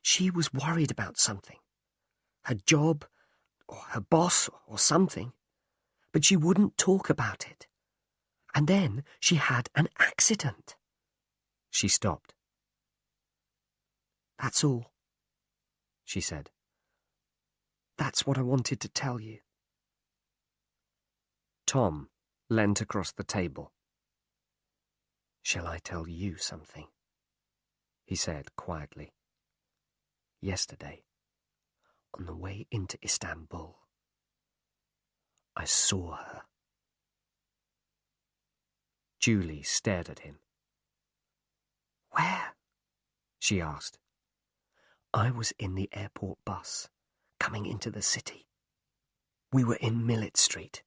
"She was worried about something. Her job, or her boss, or something. But she wouldn't talk about it. And then she had an accident." She stopped. "That's all," she said. "That's what I wanted to tell you." Tom leant across the table. "Shall I tell you something?" he said quietly. "Yesterday, on the way into Istanbul, I saw her." Julie stared at him. "Where?" she asked. "I was in the airport bus, coming into the city. We were in Millet Street,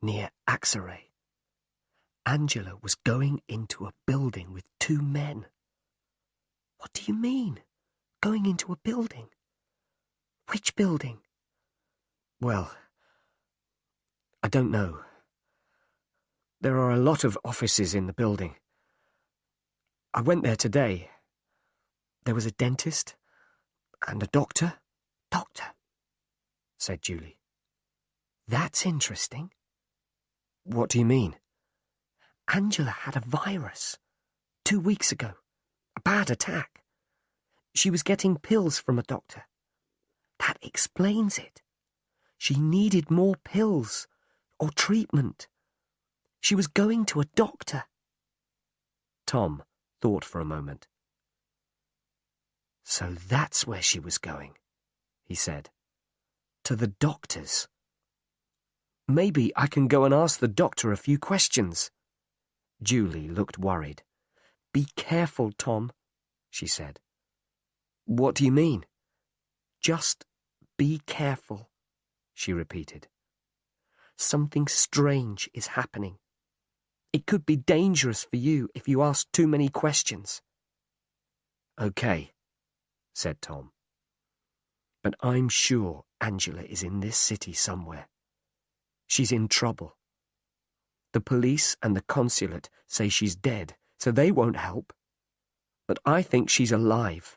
near Aksaray. Angela was going into a building with 2 men." "What do you mean, going into a building? Which building?" "Well, I don't know. There are a lot of offices in the building. I went there today. There was a dentist and a doctor." "Doctor," said Julie. "That's interesting." "What do you mean?" "Angela had a virus. 2 weeks ago. A bad attack. She was getting pills from a doctor. That explains it. She needed more pills or treatment. She was going to a doctor. Tom thought for a moment. So that's where she was going, he said. To the doctor's. Maybe I can go and ask the doctor a few questions. Julie looked worried. Be careful, Tom, she said. What do you mean? Just be careful, she repeated. Something strange is happening. It could be dangerous for you if you ask too many questions. Okay, said Tom. But I'm sure Angela is in this city somewhere. She's in trouble. The police and the consulate say she's dead, so they won't help. But I think she's alive.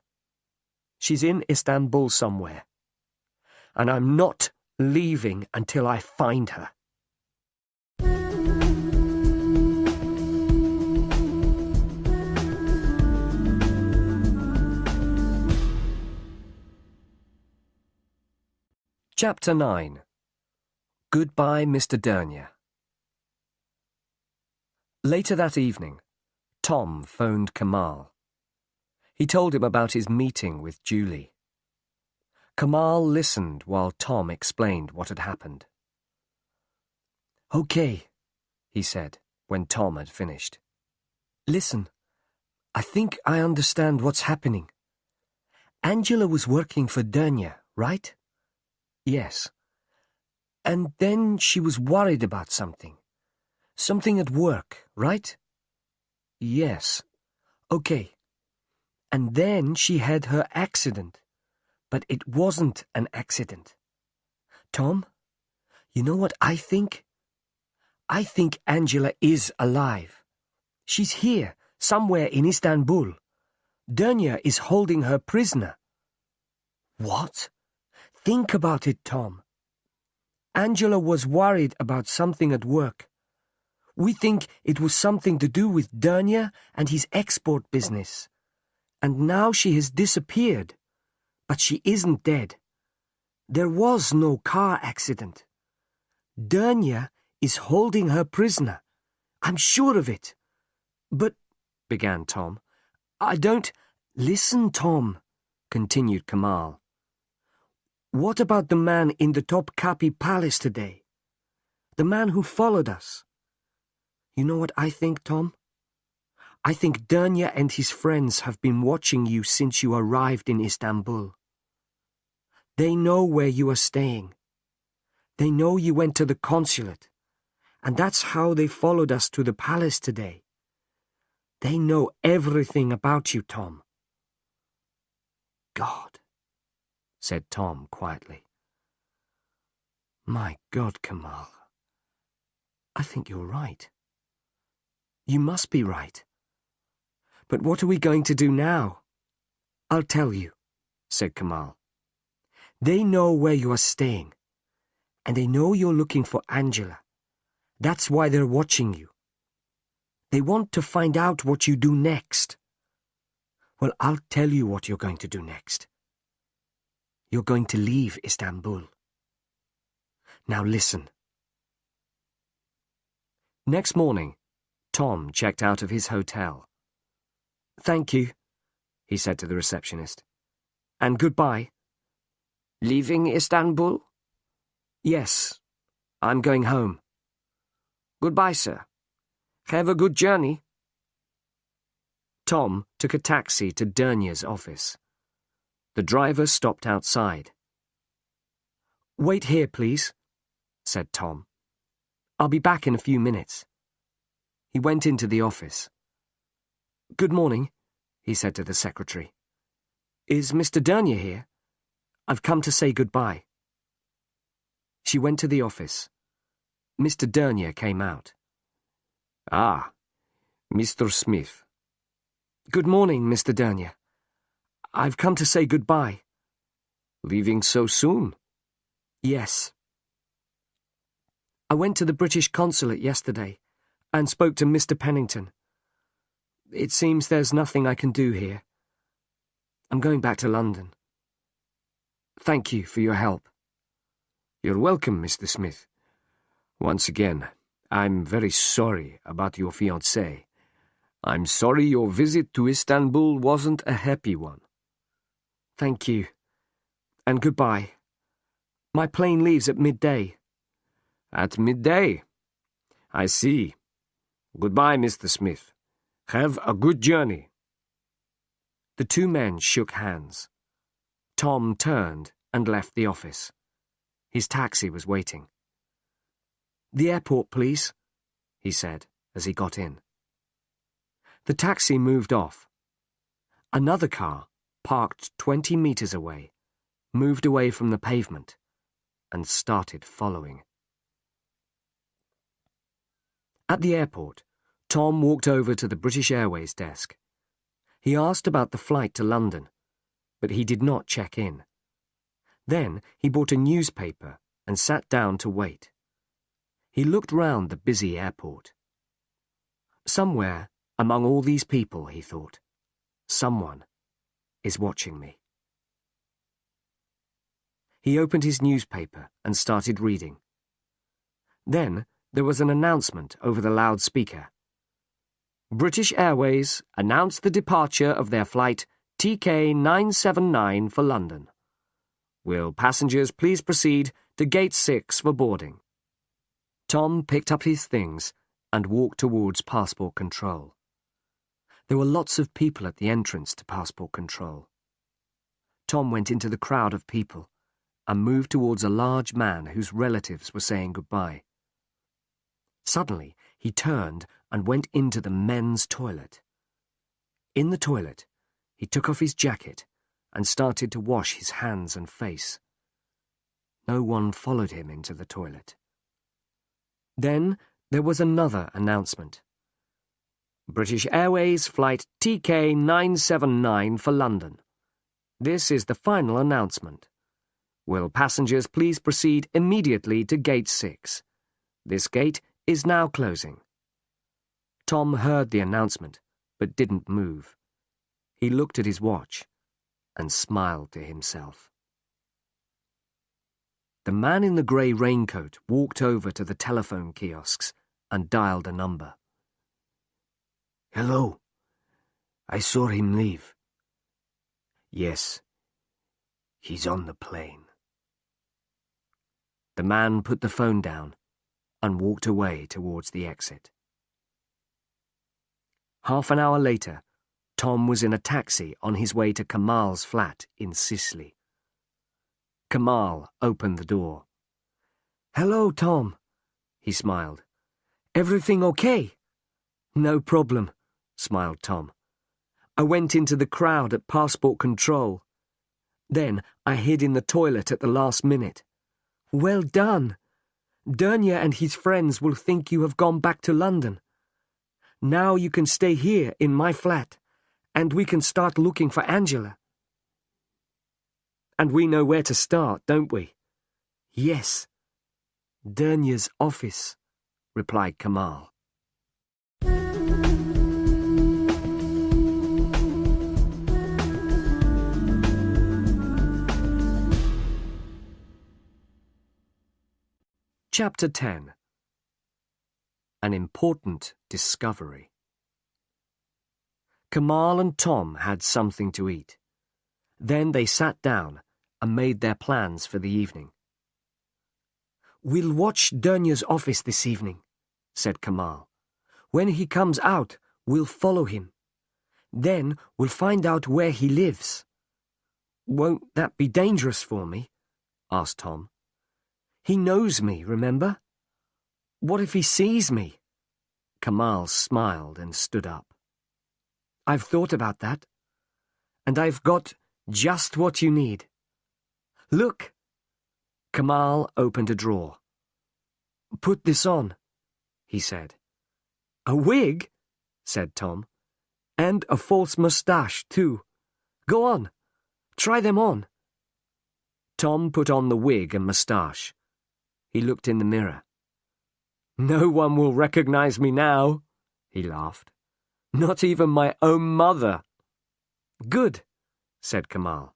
She's in Istanbul somewhere. And I'm not leaving until I find her. Chapter 9. Goodbye, Mr. Dernier. Later that evening, Tom phoned Kamal. He told him about his meeting with Julie. Kamal listened while Tom explained what had happened. Okay, he said when Tom had finished. Listen, I think I understand what's happening. Angela was working for Dernier, right? Yes. And then she was worried about something. Something at work, right? Yes. Okay. And then she had her accident. But it wasn't an accident. Tom, you know what I think? I think Angela is alive. She's here, somewhere in Istanbul. Dernier is holding her prisoner. What? Think about it, Tom. Angela was worried about something at work. We think it was something to do with Dernier and his export business. And now she has disappeared. But she isn't dead. There was no car accident. Dernier is holding her prisoner. I'm sure of it. But, began Tom, I don't... Listen, Tom, continued Kamal. What about the man in the Topkapi Palace today? The man who followed us? You know what I think, Tom? I think Dernier and his friends have been watching you since you arrived in Istanbul. They know where you are staying. They know you went to the consulate, and that's how they followed us to the palace today. They know everything about you, Tom. God, said Tom quietly. My God, Kamal. I think you're right. You must be right. But what are we going to do now? I'll tell you, said Kamal. They know where you are staying, and they know you're looking for Angela. That's why they're watching you. They want to find out what you do next. Well, I'll tell you what you're going to do next. You're going to leave Istanbul. Now listen. Next morning, Tom checked out of his hotel. Thank you, he said to the receptionist. And goodbye. Leaving Istanbul? Yes, I'm going home. Goodbye, sir. Have a good journey. Tom took a taxi to Dernier's office. The driver stopped outside. Wait here, please, said Tom. I'll be back in a few minutes. He went into the office. Good morning, he said to the secretary. Is Mr. Dernier here? I've come to say goodbye. She went to the office. Mr. Dernier came out. Ah, Mr. Smith. Good morning, Mr. Dernier. I've come to say goodbye. Leaving so soon? Yes. I went to the British consulate yesterday and spoke to Mr. Pennington. It seems there's nothing I can do here. I'm going back to London. Thank you for your help. You're welcome, Mr. Smith. Once again, I'm very sorry about your fiancée. I'm sorry your visit to Istanbul wasn't a happy one. Thank you. And goodbye. My plane leaves at midday. At midday? I see. Goodbye, Mr. Smith. Have a good journey. The two men shook hands. Tom turned and left the office. His taxi was waiting. "The airport, please," he said as he got in. The taxi moved off. Another car, parked 20 meters away, moved away from the pavement and started following. At the airport, Tom walked over to the British Airways desk. He asked about the flight to London, but he did not check in. Then he bought a newspaper and sat down to wait. He looked round the busy airport. Somewhere among all these people, he thought, someone is watching me. He opened his newspaper and started reading. Then there was an announcement over the loudspeaker. British Airways announced the departure of their flight TK979 for London. Will passengers please proceed to Gate 6 for boarding? Tom picked up his things and walked towards passport control. There were lots of people at the entrance to passport control. Tom went into the crowd of people and moved towards a large man whose relatives were saying goodbye. Suddenly, he turned and went into the men's toilet. In the toilet, he took off his jacket and started to wash his hands and face. No one followed him into the toilet. Then there was another announcement. British Airways flight TK979 for London. This is the final announcement. Will passengers please proceed immediately to Gate 6? This gate is now closing. Tom heard the announcement, but didn't move. He looked at his watch and smiled to himself. The man in the grey raincoat walked over to the telephone kiosks and dialed a number. Hello. I saw him leave. Yes. He's on the plane. The man put the phone down and walked away towards the exit. Half an hour later, Tom was in a taxi on his way to Kamal's flat in Sicily. Kamal opened the door. "Hello, Tom," he smiled. "Everything okay?" "No problem," smiled Tom. "I went into the crowd at passport control. Then I hid in the toilet at the last minute. Well done. Dernier and his friends will think you have gone back to London. Now you can stay here in my flat, and we can start looking for Angela." "And we know where to start, don't we?" "Yes. Dernier's office," replied Kamal. Chapter 10. An important discovery. Kamal and Tom had something to eat. Then they sat down and made their plans for the evening. "We'll watch Dernier's office this evening," said Kamal. "When he comes out, we'll follow him. Then we'll find out where he lives." "Won't that be dangerous for me?" asked Tom. "He knows me, remember? What if he sees me?" Kamal smiled and stood up. "I've thought about that, and I've got just what you need. Look!" Kamal opened a drawer. "Put this on," he said. "A wig?" said Tom. "And a false moustache, too. Go on, try them on." Tom put on the wig and moustache. He looked in the mirror. "No one will recognize me now," he laughed. Not even my own mother. Good, said Kamal.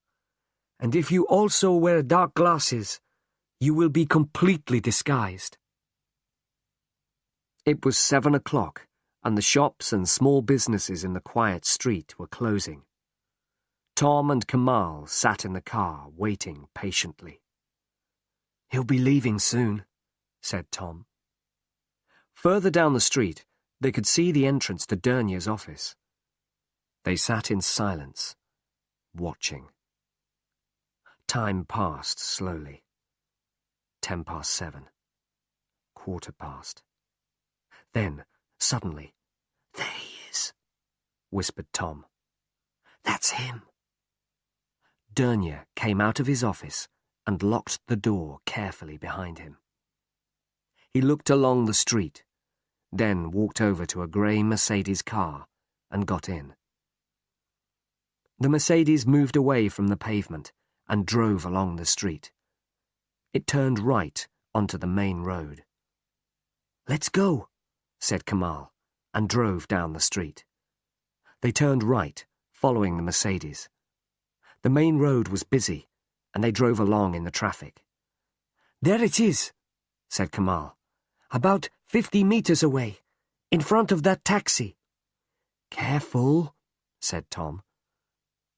And if you also wear dark glasses, you will be completely disguised. It was 7 o'clock, and the shops and small businesses in the quiet street were closing. Tom and Kamal sat in the car, waiting patiently. He'll be leaving soon, said Tom. Further down the street, they could see the entrance to Dernier's office. They sat in silence, watching. Time passed slowly. 7:10. 7:15. Then, suddenly, "There he is," whispered Tom. "That's him." Dernier came out of his office and locked the door carefully behind him. He looked along the street, then walked over to a grey Mercedes car and got in. The Mercedes moved away from the pavement and drove along the street. It turned right onto the main road. "Let's go," said Kamal, and drove down the street. They turned right, following the Mercedes. The main road was busy, and they drove along in the traffic. "There it is," said Kamal. "About 50 meters away, in front of that taxi." "Careful," said Tom.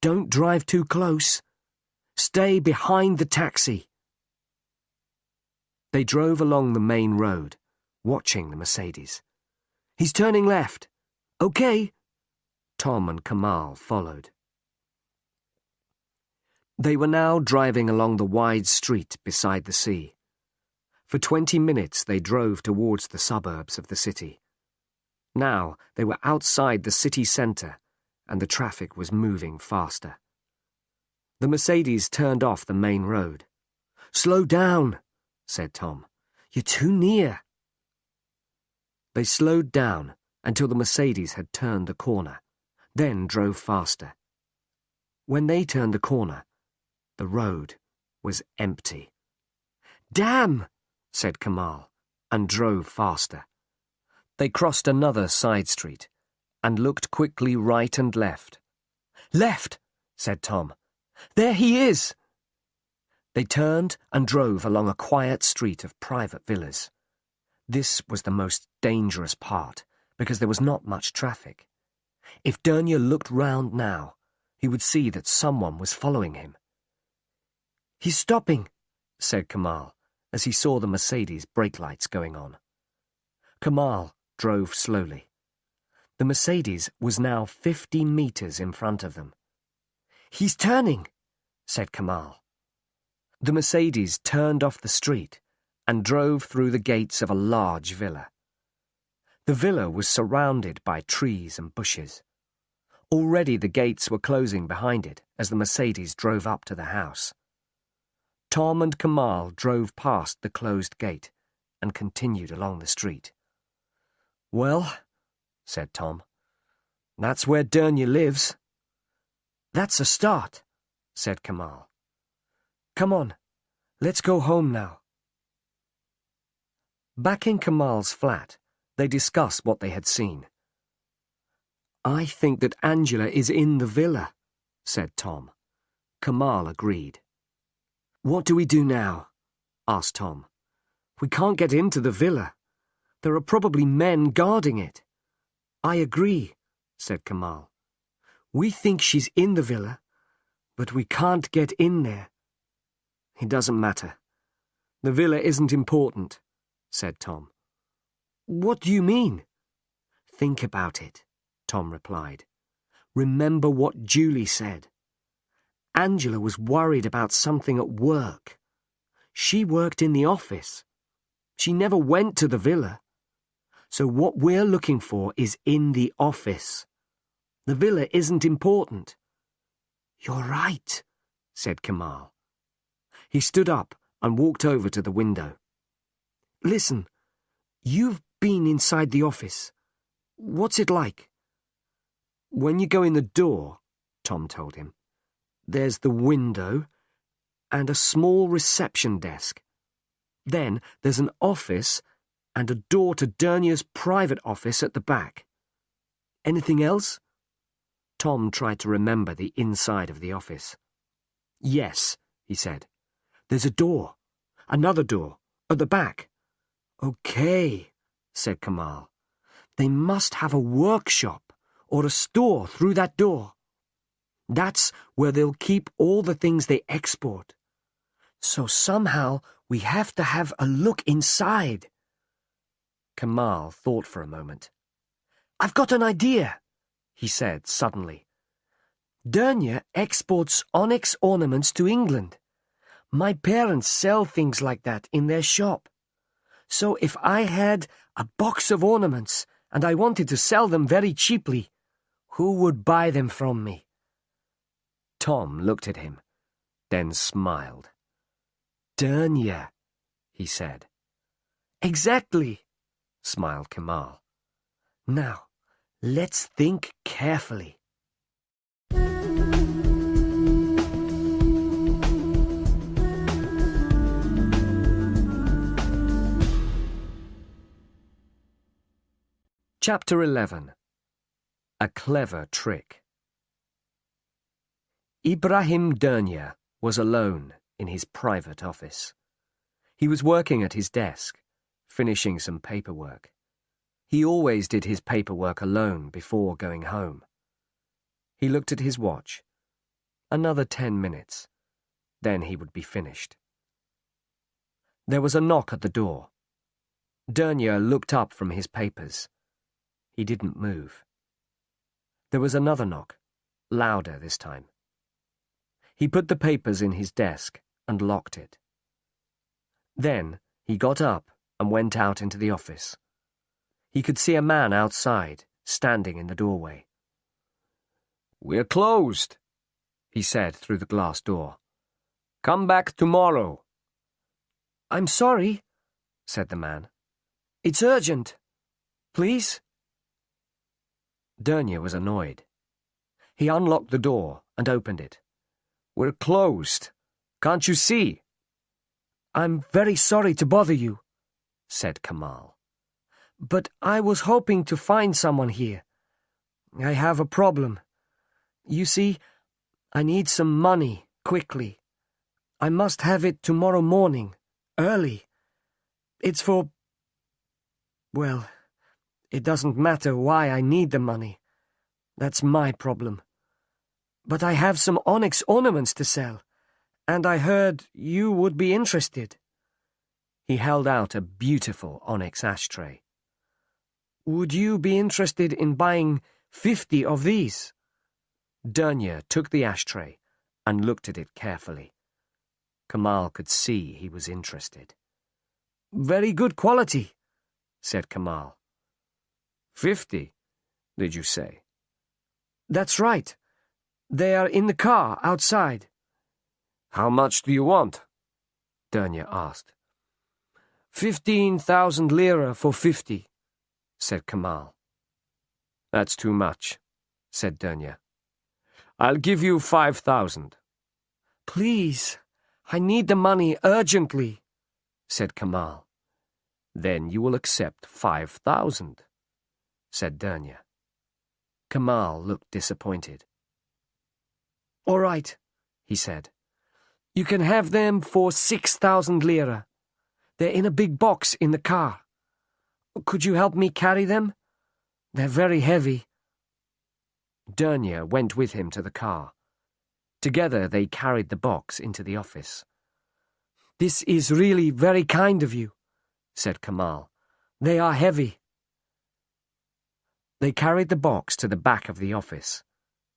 "Don't drive too close. Stay behind the taxi." They drove along the main road, watching the Mercedes. "He's turning left." "Okay." Tom and Kamal followed. They were now driving along the wide street beside the sea. For 20 minutes they drove towards the suburbs of the city. Now they were outside the city centre, and the traffic was moving faster. The Mercedes turned off the main road. "Slow down," said Tom. "You're too near." They slowed down until the Mercedes had turned the corner, then drove faster. When they turned the corner, the road was empty. "Damn!" said Kamal, and drove faster. They crossed another side street and looked quickly right and left. "Left!" said Tom. "There he is!" They turned and drove along a quiet street of private villas. This was the most dangerous part, because there was not much traffic. If Dernier looked round now, he would see that someone was following him. "He's stopping," said Kamal, as he saw the Mercedes brake lights going on. Kamal drove slowly. The Mercedes was now 50 meters in front of them. "He's turning," said Kamal. The Mercedes turned off the street and drove through the gates of a large villa. The villa was surrounded by trees and bushes. Already the gates were closing behind it as the Mercedes drove up to the house. Tom and Kamal drove past the closed gate and continued along the street. "Well," said Tom, "that's where Dernier lives." "That's a start," said Kamal. "Come on, let's go home now." Back in Kamal's flat, they discussed what they had seen. "I think that Angela is in the villa," said Tom. Kamal agreed. "What do we do now?" asked Tom. "We can't get into the villa. There are probably men guarding it." "I agree," said Kamal. "We think she's in the villa, but we can't get in there." "It doesn't matter. The villa isn't important," said Tom. "What do you mean?" "Think about it," Tom replied. "Remember what Julie said. Angela was worried about something at work. She worked in the office. She never went to the villa. So what we're looking for is in the office. The villa isn't important." "You're right," said Kamal. He stood up and walked over to the window. "Listen, you've been inside the office. What's it like?" "When you go in the door," Tom told him, "there's the window and a small reception desk. Then there's an office and a door to Dernier's private office at the back. Anything else? Tom tried to remember the inside of the office. Yes, he said. There's a door. Another door. At the back. Okay, said Kamal. They must have a workshop or a store through that door. That's where they'll keep all the things they export. So somehow we have to have a look inside. Kamal thought for a moment. I've got an idea, he said suddenly. Dernier exports onyx ornaments to England. My parents sell things like that in their shop. So if I had a box of ornaments and I wanted to sell them very cheaply, who would buy them from me? Tom looked at him, then smiled. Dernier, he said. Exactly, smiled Kamal. Now, let's think carefully. Chapter 11. A Clever Trick. Ibrahim Dernier was alone in his private office. He was working at his desk, finishing some paperwork. He always did his paperwork alone before going home. He looked at his watch. Another 10 minutes. Then he would be finished. There was a knock at the door. Dernier looked up from his papers. He didn't move. There was another knock, louder this time. He put the papers in his desk and locked it. Then he got up and went out into the office. He could see a man outside, standing in the doorway. "We're closed," he said through the glass door. "Come back tomorrow." I'm sorry, said the man. It's urgent. Please? Dernier was annoyed. He unlocked the door and opened it. "We're closed. Can't you see?" I'm very sorry to bother you, said Kamal. but I was hoping to find someone here. I have a problem. You see, I need some money, quickly. I must have it tomorrow morning, early. It's for... Well, it doesn't matter why I need the money. That's my problem. But I have some onyx ornaments to sell, and I heard you would be interested. He held out a beautiful onyx ashtray. Would you be interested in buying 50 of these? Dernier took the ashtray and looked at it carefully. Kamal could see he was interested. Very good quality, said Kamal. 50, did you say? That's right. They are in the car outside. How much do you want? Dernier asked. 15,000 lira for 50, said Kamal. That's too much, said Dernier. I'll give you 5,000. Please, I need the money urgently, said Kamal. Then you will accept 5,000, said Dernier. Kamal looked disappointed. All right, he said. You can have them for 6,000 lira. They're in a big box in the car. Could you help me carry them? They're very heavy. Dernier went with him to the car. Together they carried the box into the office. This is really very kind of you, said Kamal. They are heavy. They carried the box to the back of the office.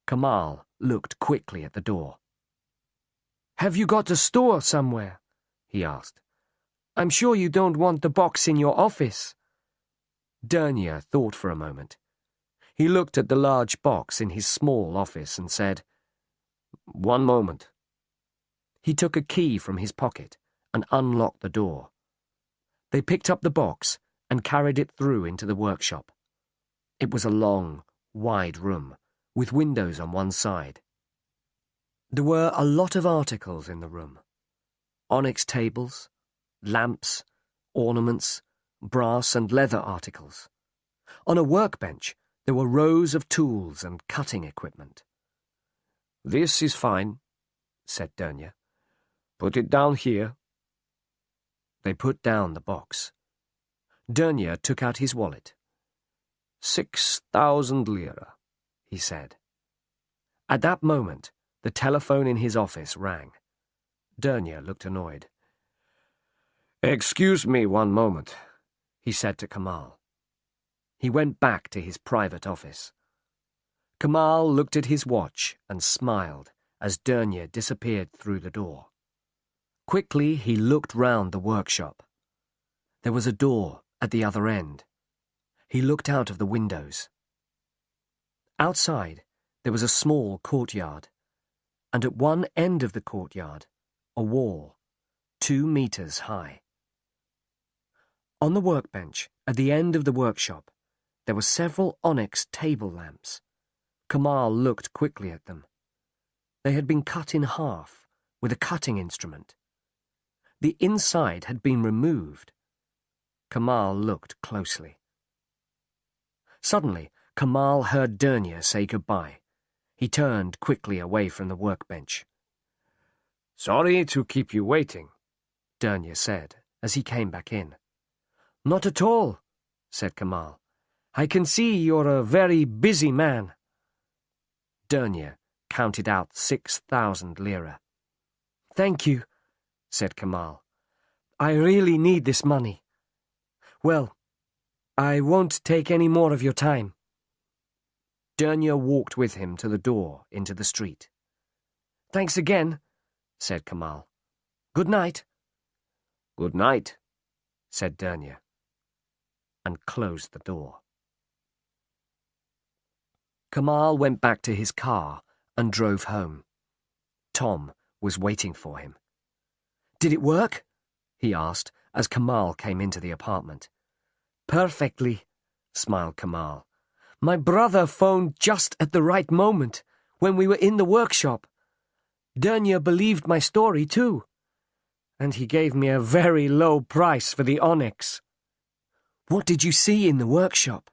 Kamal looked quickly at the door. Have you got a store somewhere? He asked. I'm sure you don't want the box in your office. Dernier thought for a moment. He looked at the large box in his small office and said, "One moment." He took a key from his pocket and unlocked the door. They picked up the box and carried it through into the workshop. It was a long, wide room, with windows on one side. There were a lot of articles in the room. Onyx tables, lamps, ornaments, brass and leather articles. On a workbench, There were rows of tools and cutting equipment. "This is fine," said Dernier. "Put it down here." They put down the box. Dernier took out his wallet. 6,000 lira, he said. At that moment, the telephone in his office rang. Dernier looked annoyed. "Excuse me one moment," he said to Kamal. He went back to his private office. Kamal looked at his watch and smiled as Dernier disappeared through the door. Quickly, he looked round the workshop. There was a door at the other end. He looked out of the windows. Outside, there was a small courtyard, and at one end of the courtyard, a wall, 2 meters high. On the workbench, at the end of the workshop, there were several onyx table lamps. Kamal looked quickly at them. They had been cut in half with a cutting instrument. The inside had been removed. Kamal looked closely. Suddenly, Kamal heard Dernier say goodbye. He turned quickly away from the workbench. "Sorry to keep you waiting," Dernier said as he came back in. "Not at all," said Kamal. "I can see you're a very busy man." Dernier counted out 6,000 lira. "Thank you," said Kamal. "I really need this money. Well, I won't take any more of your time." Dernier walked with him to the door into the street. "Thanks again," said Kamal. "Good night." "Good night," said Dernier, and closed the door. Kamal went back to his car and drove home. Tom was waiting for him. "Did it work?" he asked as Kamal came into the apartment. "Perfectly," smiled Kamal. "My brother phoned just at the right moment, when we were in the workshop. Dernier believed my story too, and he gave me a very low price for the onyx." "What did you see in the workshop?"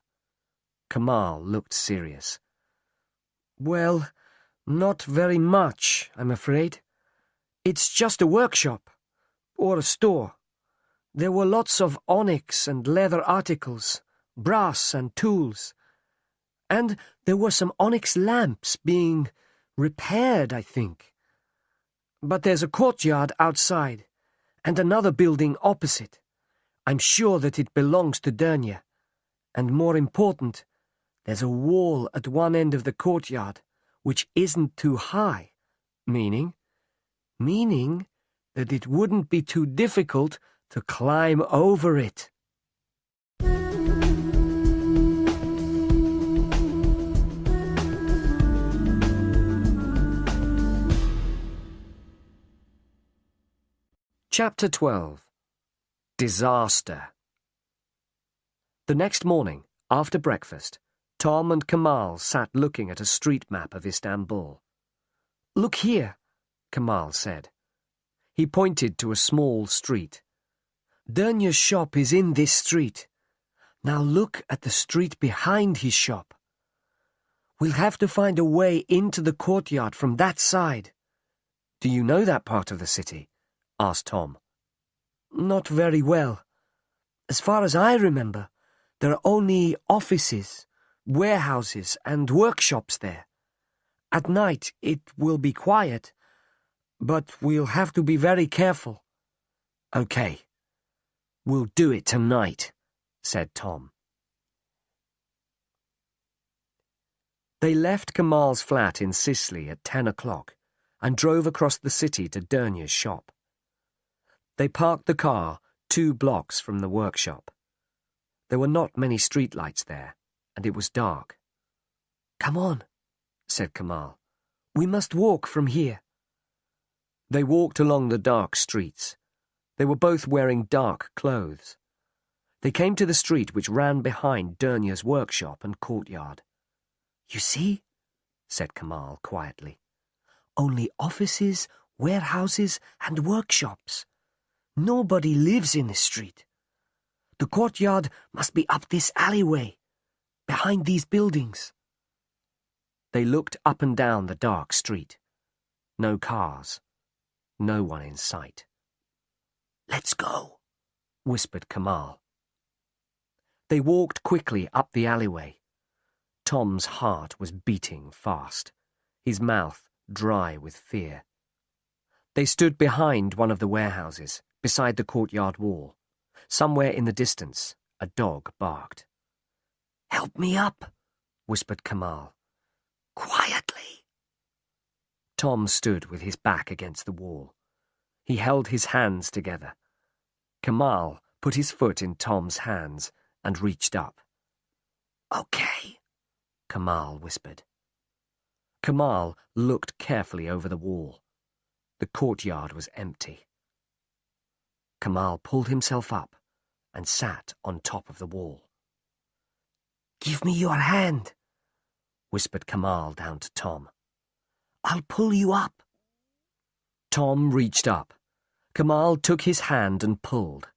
Kamal looked serious. "Well, not very much, I'm afraid. It's just a workshop, or a store. There were lots of onyx and leather articles, brass and tools. And there were some onyx lamps being repaired, I think. But there's a courtyard outside, and another building opposite. I'm sure that it belongs to Dernier. And more important, there's a wall at one end of the courtyard, which isn't too high. Meaning that it wouldn't be too difficult to climb over it." Chapter 12. Disaster. The next morning, after breakfast, Tom and Kamal sat looking at a street map of Istanbul. "Look here," Kamal said. He pointed to a small street. "Dernier's shop is in this street. Now look at the street behind his shop. We'll have to find a way into the courtyard from that side." "Do you know that part of the city?" asked Tom. "Not very well. As far as I remember, there are only offices, warehouses, and workshops there. At night it will be quiet, but we'll have to be very careful." "Okay. We'll do it tonight," said Tom. They left Kamal's flat in Sicily at 10 o'clock and drove across the city to Dernier's shop. They parked the car 2 blocks from the workshop. There were not many streetlights there, and it was dark. "Come on," said Kamal. "We must walk from here." They walked along the dark streets. They were both wearing dark clothes. They came to the street which ran behind Dernier's workshop and courtyard. "You see?" said Kamal quietly. "Only offices, warehouses, and workshops. Nobody lives in this street. The courtyard must be up this alleyway. behind these buildings." They looked up and down the dark street. No cars. No one in sight. "Let's go," whispered Kamal. They walked quickly up the alleyway. Tom's heart was beating fast, his mouth dry with fear. They stood behind one of the warehouses, beside the courtyard wall. Somewhere in the distance, a dog barked. "Help me up," whispered Kamal. "Quietly." Tom stood with his back against the wall. He held his hands together. Kamal put his foot in Tom's hands and reached up. "Okay," Kamal whispered. Kamal looked carefully over the wall. The courtyard was empty. Kamal pulled himself up and sat on top of the wall. "Give me your hand," whispered Kamal down to Tom. "I'll pull you up." Tom reached up. Kamal took his hand and pulled.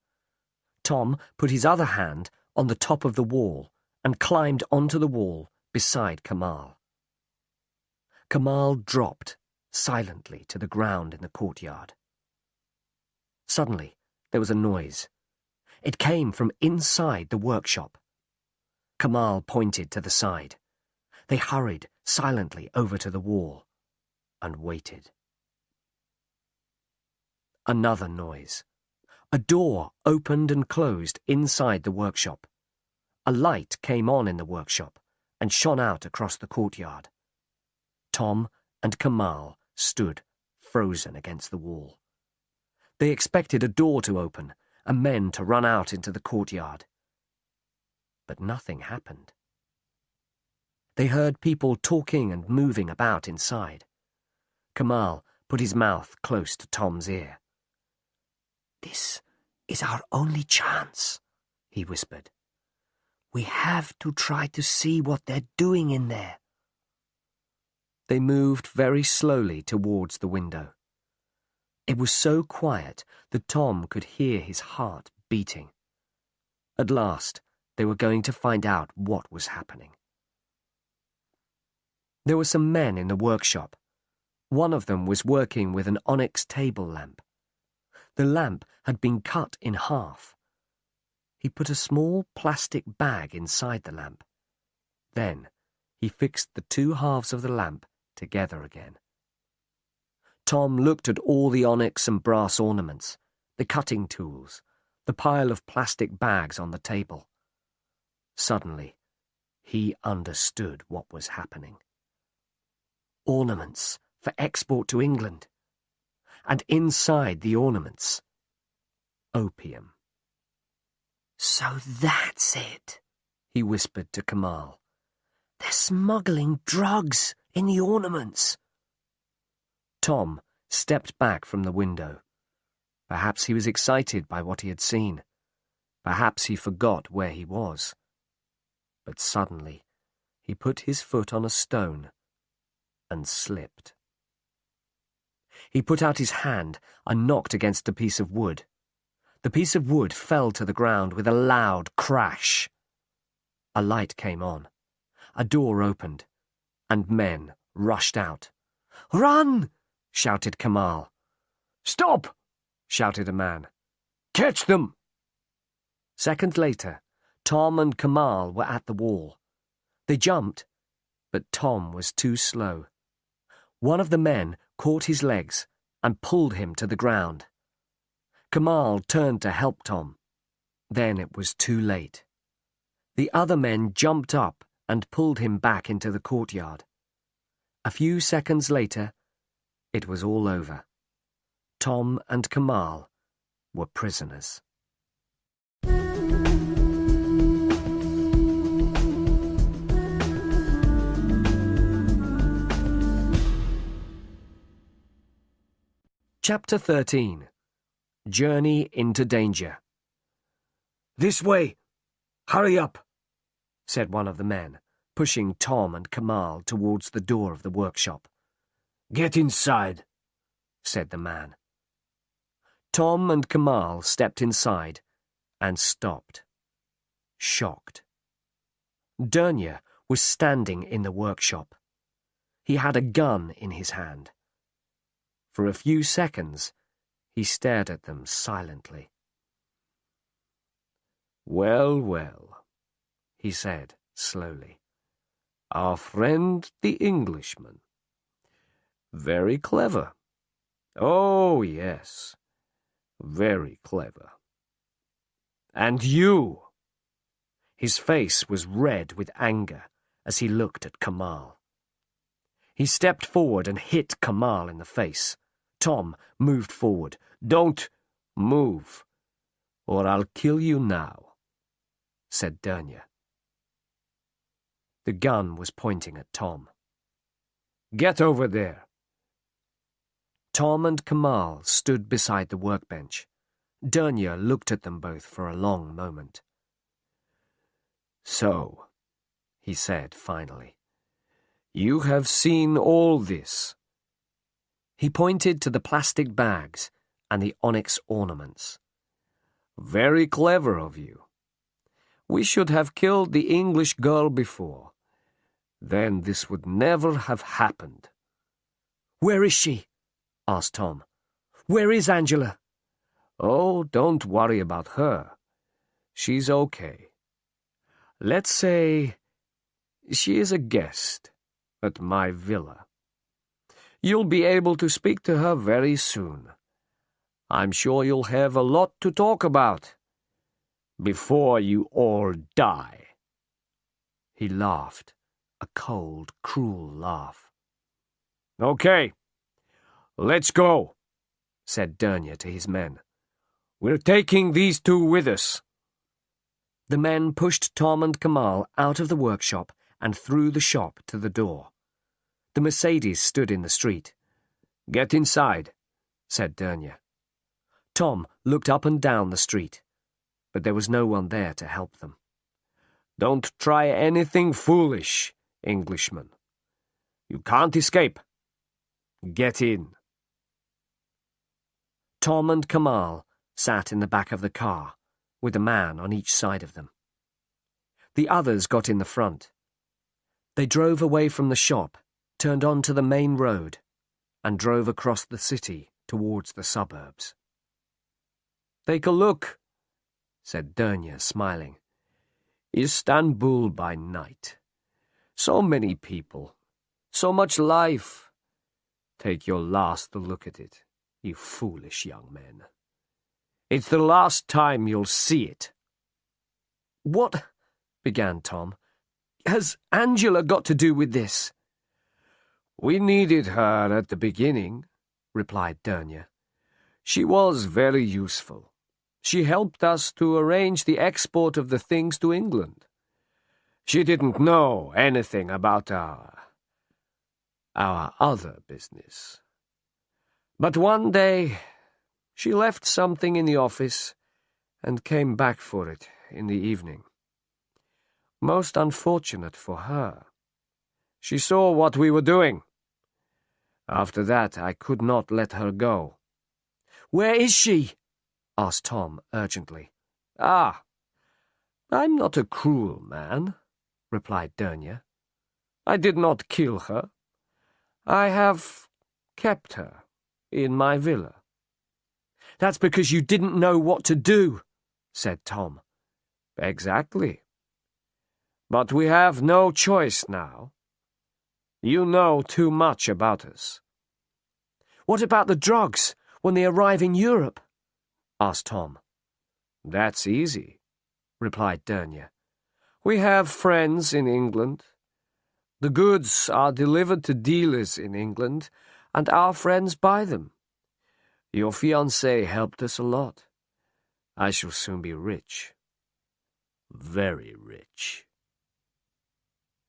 Tom put his other hand on the top of the wall and climbed onto the wall beside Kamal. Kamal dropped silently to the ground in the courtyard. Suddenly, there was a noise. It came from inside the workshop. Kamal pointed to the side. They hurried silently over to the wall and waited. Another noise. A door opened and closed inside the workshop. A light came on in the workshop and shone out across the courtyard. Tom and Kamal stood frozen against the wall. They expected a door to open and men to run out into the courtyard. But nothing happened. They heard people talking and moving about inside. Kamal put his mouth close to Tom's ear. "This is our only chance," he whispered. "We have to try to see what they're doing in there." They moved very slowly towards the window. It was so quiet that Tom could hear his heart beating. At last, they were going to find out what was happening. There were some men in the workshop. One of them was working with an onyx table lamp. The lamp had been cut in half. He put a small plastic bag inside the lamp. Then he fixed the two halves of the lamp together again. Tom looked at all the onyx and brass ornaments, the cutting tools, the pile of plastic bags on the table. Suddenly, he understood what was happening. Ornaments for export to England. And inside the ornaments, opium. "So that's it," he whispered to Kamal. "They're smuggling drugs in the ornaments." Tom stepped back from the window. Perhaps he was excited by what he had seen. Perhaps he forgot where he was. But suddenly, he put his foot on a stone and slipped. He put out his hand and knocked against a piece of wood. The piece of wood fell to the ground with a loud crash. A light came on. A door opened, and men rushed out. "Run!" shouted Kamal. "Stop!" shouted a man. "Catch them!" Seconds later, Tom and Kamal were at the wall. They jumped, but Tom was too slow. One of the men caught his legs and pulled him to the ground. Kamal turned to help Tom. Then it was too late. The other men jumped up and pulled him back into the courtyard. A few seconds later, it was all over. Tom and Kamal were prisoners. Chapter 13. Journey into Danger. "This way! Hurry up!" said one of the men, pushing Tom and Kamal towards the door of the workshop. "Get inside," said the man. Tom and Kamal stepped inside and stopped, shocked. Dernier was standing in the workshop. He had a gun in his hand. For a few seconds, he stared at them silently. "Well, well," he said slowly. "Our friend the Englishman. Very clever. Oh, yes, very clever. And you!" His face was red with anger as he looked at Kamal. He stepped forward and hit Kamal in the face. Tom moved forward. "Don't move, or I'll kill you now," said Dernier. The gun was pointing at Tom. "Get over there." Tom and Kamal stood beside the workbench. Dernier looked at them both for a long moment. "So," he said finally, "you have seen all this." He pointed to the plastic bags and the onyx ornaments. "Very clever of you. We should have killed the English girl before. Then this would never have happened." "Where is she?" asked Tom. "Where is Angela?" "Oh, don't worry about her. She's okay. Let's say she is a guest at my villa. You'll be able to speak to her very soon. I'm sure you'll have a lot to talk about before you all die." He laughed, a cold, cruel laugh. "Okay, let's go," said Dernier to his men. "We're taking these two with us." The men pushed Tom and Kamal out of the workshop and through the shop to the door. The Mercedes stood in the street. "Get inside," said Dernier. Tom looked up and down the street, but there was no one there to help them. "Don't try anything foolish, Englishman. You can't escape. Get in." Tom and Kamal sat in the back of the car, with a man on each side of them. The others got in the front. They drove away from the shop, turned onto the main road, and drove across the city towards the suburbs. "Take a look," said Dernier, smiling. "Istanbul by night. So many people, so much life. Take your last look at it, you foolish young men. It's the last time you'll see it." "What," began Tom, "has Angela got to do with this?" "We needed her at the beginning," replied Dernier. "She was very useful. She helped us to arrange the export of the things to England. She didn't know anything about our other business. But one day she left something in the office and came back for it in the evening. Most unfortunate for her. She saw what we were doing. After that, I could not let her go." "Where is she?" asked Tom urgently. "Ah, I'm not a cruel man," replied Dernier. "I did not kill her. I have kept her in my villa." "That's because you didn't know what to do," said Tom. "Exactly. But we have no choice now. You know too much about us." "What about the drugs when they arrive in Europe?" asked Tom. "That's easy," replied Dernier. "We have friends in England. The goods are delivered to dealers in England, and our friends buy them. Your fiancé helped us a lot. I shall soon be rich. Very rich."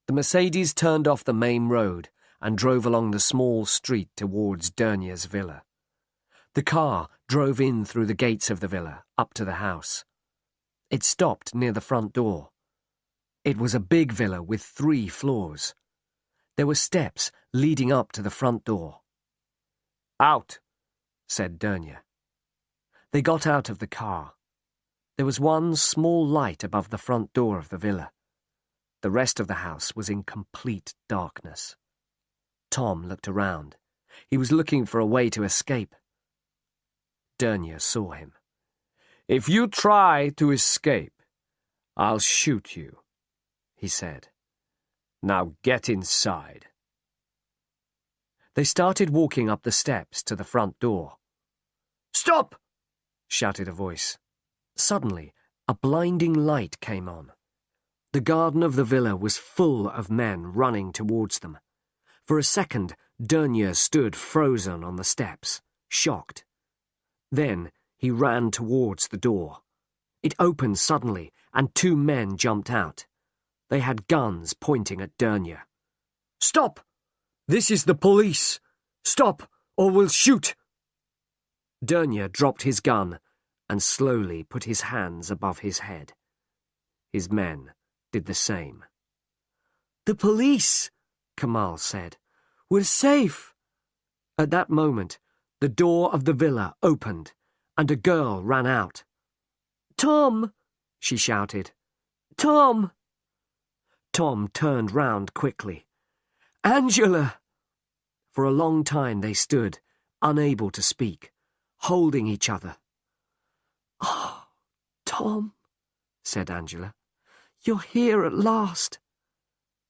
The Mercedes turned off the main road and drove along the small street towards Dernier's villa. The car drove in through the gates of the villa, up to the house. It stopped near the front door. It was a big villa with 3 floors. There were steps leading up to the front door. "Out," said Dernier. They got out of the car. There was one small light above the front door of the villa. The rest of the house was in complete darkness. Tom looked around. He was looking for a way to escape. Dernier saw him. "If you try to escape, I'll shoot you," he said. "Now get inside." They started walking up the steps to the front door. "Stop!" shouted a voice. Suddenly, a blinding light came on. The garden of the villa was full of men running towards them. For a second, Dernier stood frozen on the steps, shocked. Then he ran towards the door. It opened suddenly, and 2 men jumped out. They had guns pointing at Dernier. "Stop! This is the police! Stop, or we'll shoot!" Dernier dropped his gun and slowly put his hands above his head. His men did the same. "The police!" Kamal said. "We're safe!" At that moment, the door of the villa opened, and a girl ran out. "Tom!" she shouted. "Tom!" Tom turned round quickly. "Angela!" For a long time they stood, unable to speak, holding each other. "Oh, Tom," said Angela. "You're here at last."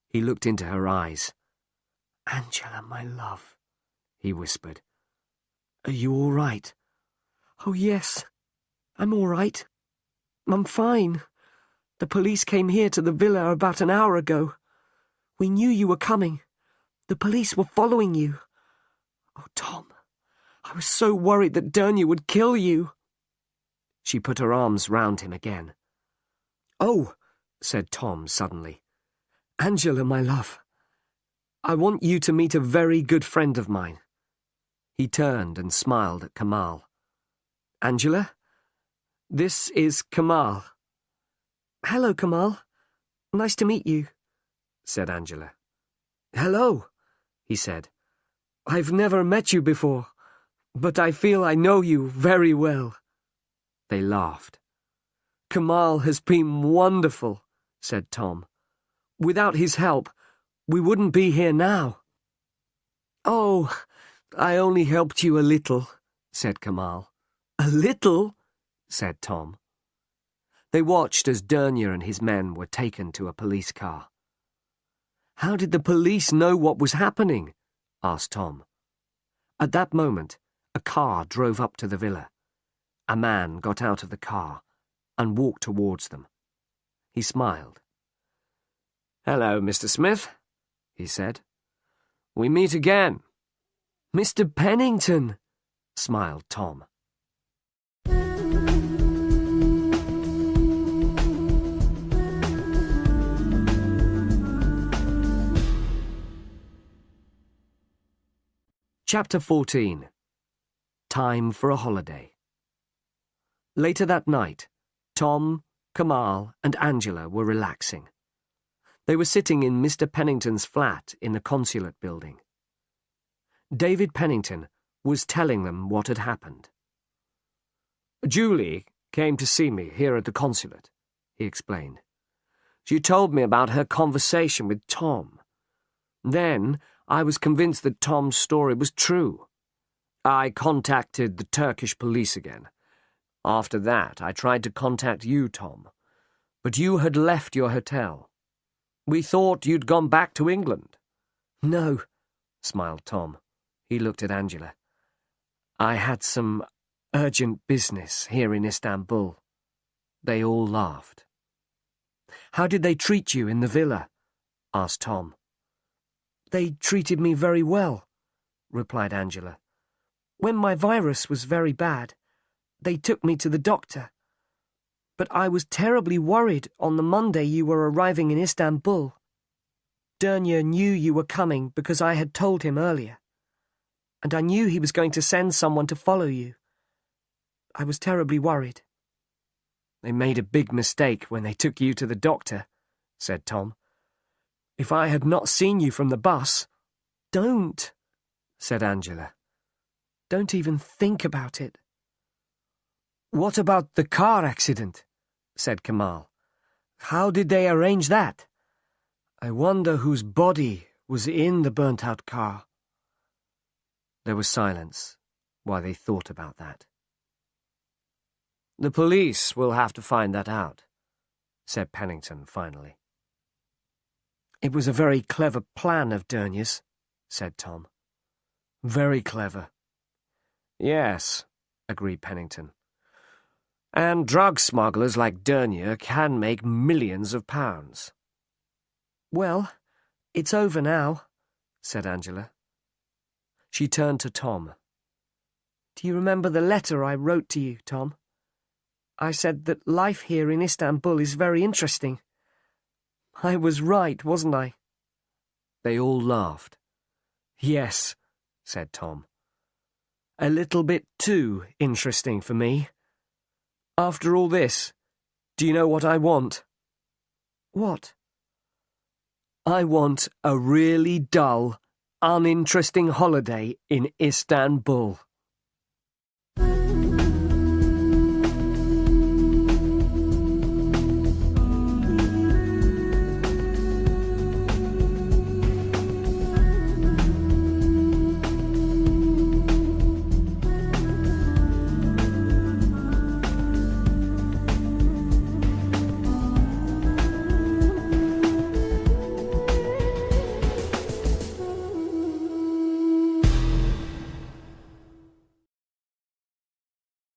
He looked into her eyes. "Angela, my love," he whispered. "Are you all right?" "Oh, yes. I'm all right. I'm fine. The police came here to the villa about an hour ago. We knew you were coming. The police were following you. Oh, Tom, I was so worried that Dernier would kill you." She put her arms round him again. "Oh," said Tom suddenly. "Angela, my love, I want you to meet a very good friend of mine." He turned and smiled at Kamal. "Angela, this is Kamal." "Hello, Kamal. Nice to meet you," said Angela. "Hello," he said. "I've never met you before, but I feel I know you very well." They laughed. "Kamal has been wonderful," said Tom. "Without his help, we wouldn't be here now." "Oh, I only helped you a little," said Kamal. "A little?" said Tom. They watched as Dernier and his men were taken to a police car. "How did the police know what was happening?" asked Tom. At that moment, a car drove up to the villa. A man got out of the car and walked towards them. He smiled. "Hello, Mr. Smith," he said. "We meet again." "Mr. Pennington," smiled Tom. Chapter 14. Time for a holiday. Later that night, Tom, Kamal, and Angela were relaxing. They were sitting in Mr. Pennington's flat in the consulate building. David Pennington was telling them what had happened. "Julie came to see me here at the consulate," he explained. "She told me about her conversation with Tom. Then I was convinced that Tom's story was true. I contacted the Turkish police again. After that, I tried to contact you, Tom, but you had left your hotel. We thought you'd gone back to England." "No," smiled Tom. He looked at Angela. "I had some urgent business here in Istanbul." They all laughed. "How did they treat you in the villa?" asked Tom. "They treated me very well," replied Angela. "When my virus was very bad, they took me to the doctor. But I was terribly worried on the Monday you were arriving in Istanbul. Dernier knew you were coming because I had told him earlier, and I knew he was going to send someone to follow you. I was terribly worried." "They made a big mistake when they took you to the doctor," said Tom. "If I had not seen you from the bus—" "Don't," said Angela. "Don't even think about it." "What about the car accident?" said Kamal. "How did they arrange that?" I wonder whose body was in the burnt-out car. There was silence while they thought about that. The police will have to find that out, said Pennington finally. It was a very clever plan of Dernier's, said Tom. Very clever. Yes, agreed Pennington. And drug smugglers like Dernier can make millions of pounds. Well, it's over now, said Angela. She turned to Tom. Do you remember the letter I wrote to you, Tom? I said that life here in Istanbul is very interesting. I was right, wasn't I? They all laughed. Yes, said Tom. A little bit too interesting for me. After all this, do you know what I want? What? I want a really dull, uninteresting holiday in Istanbul.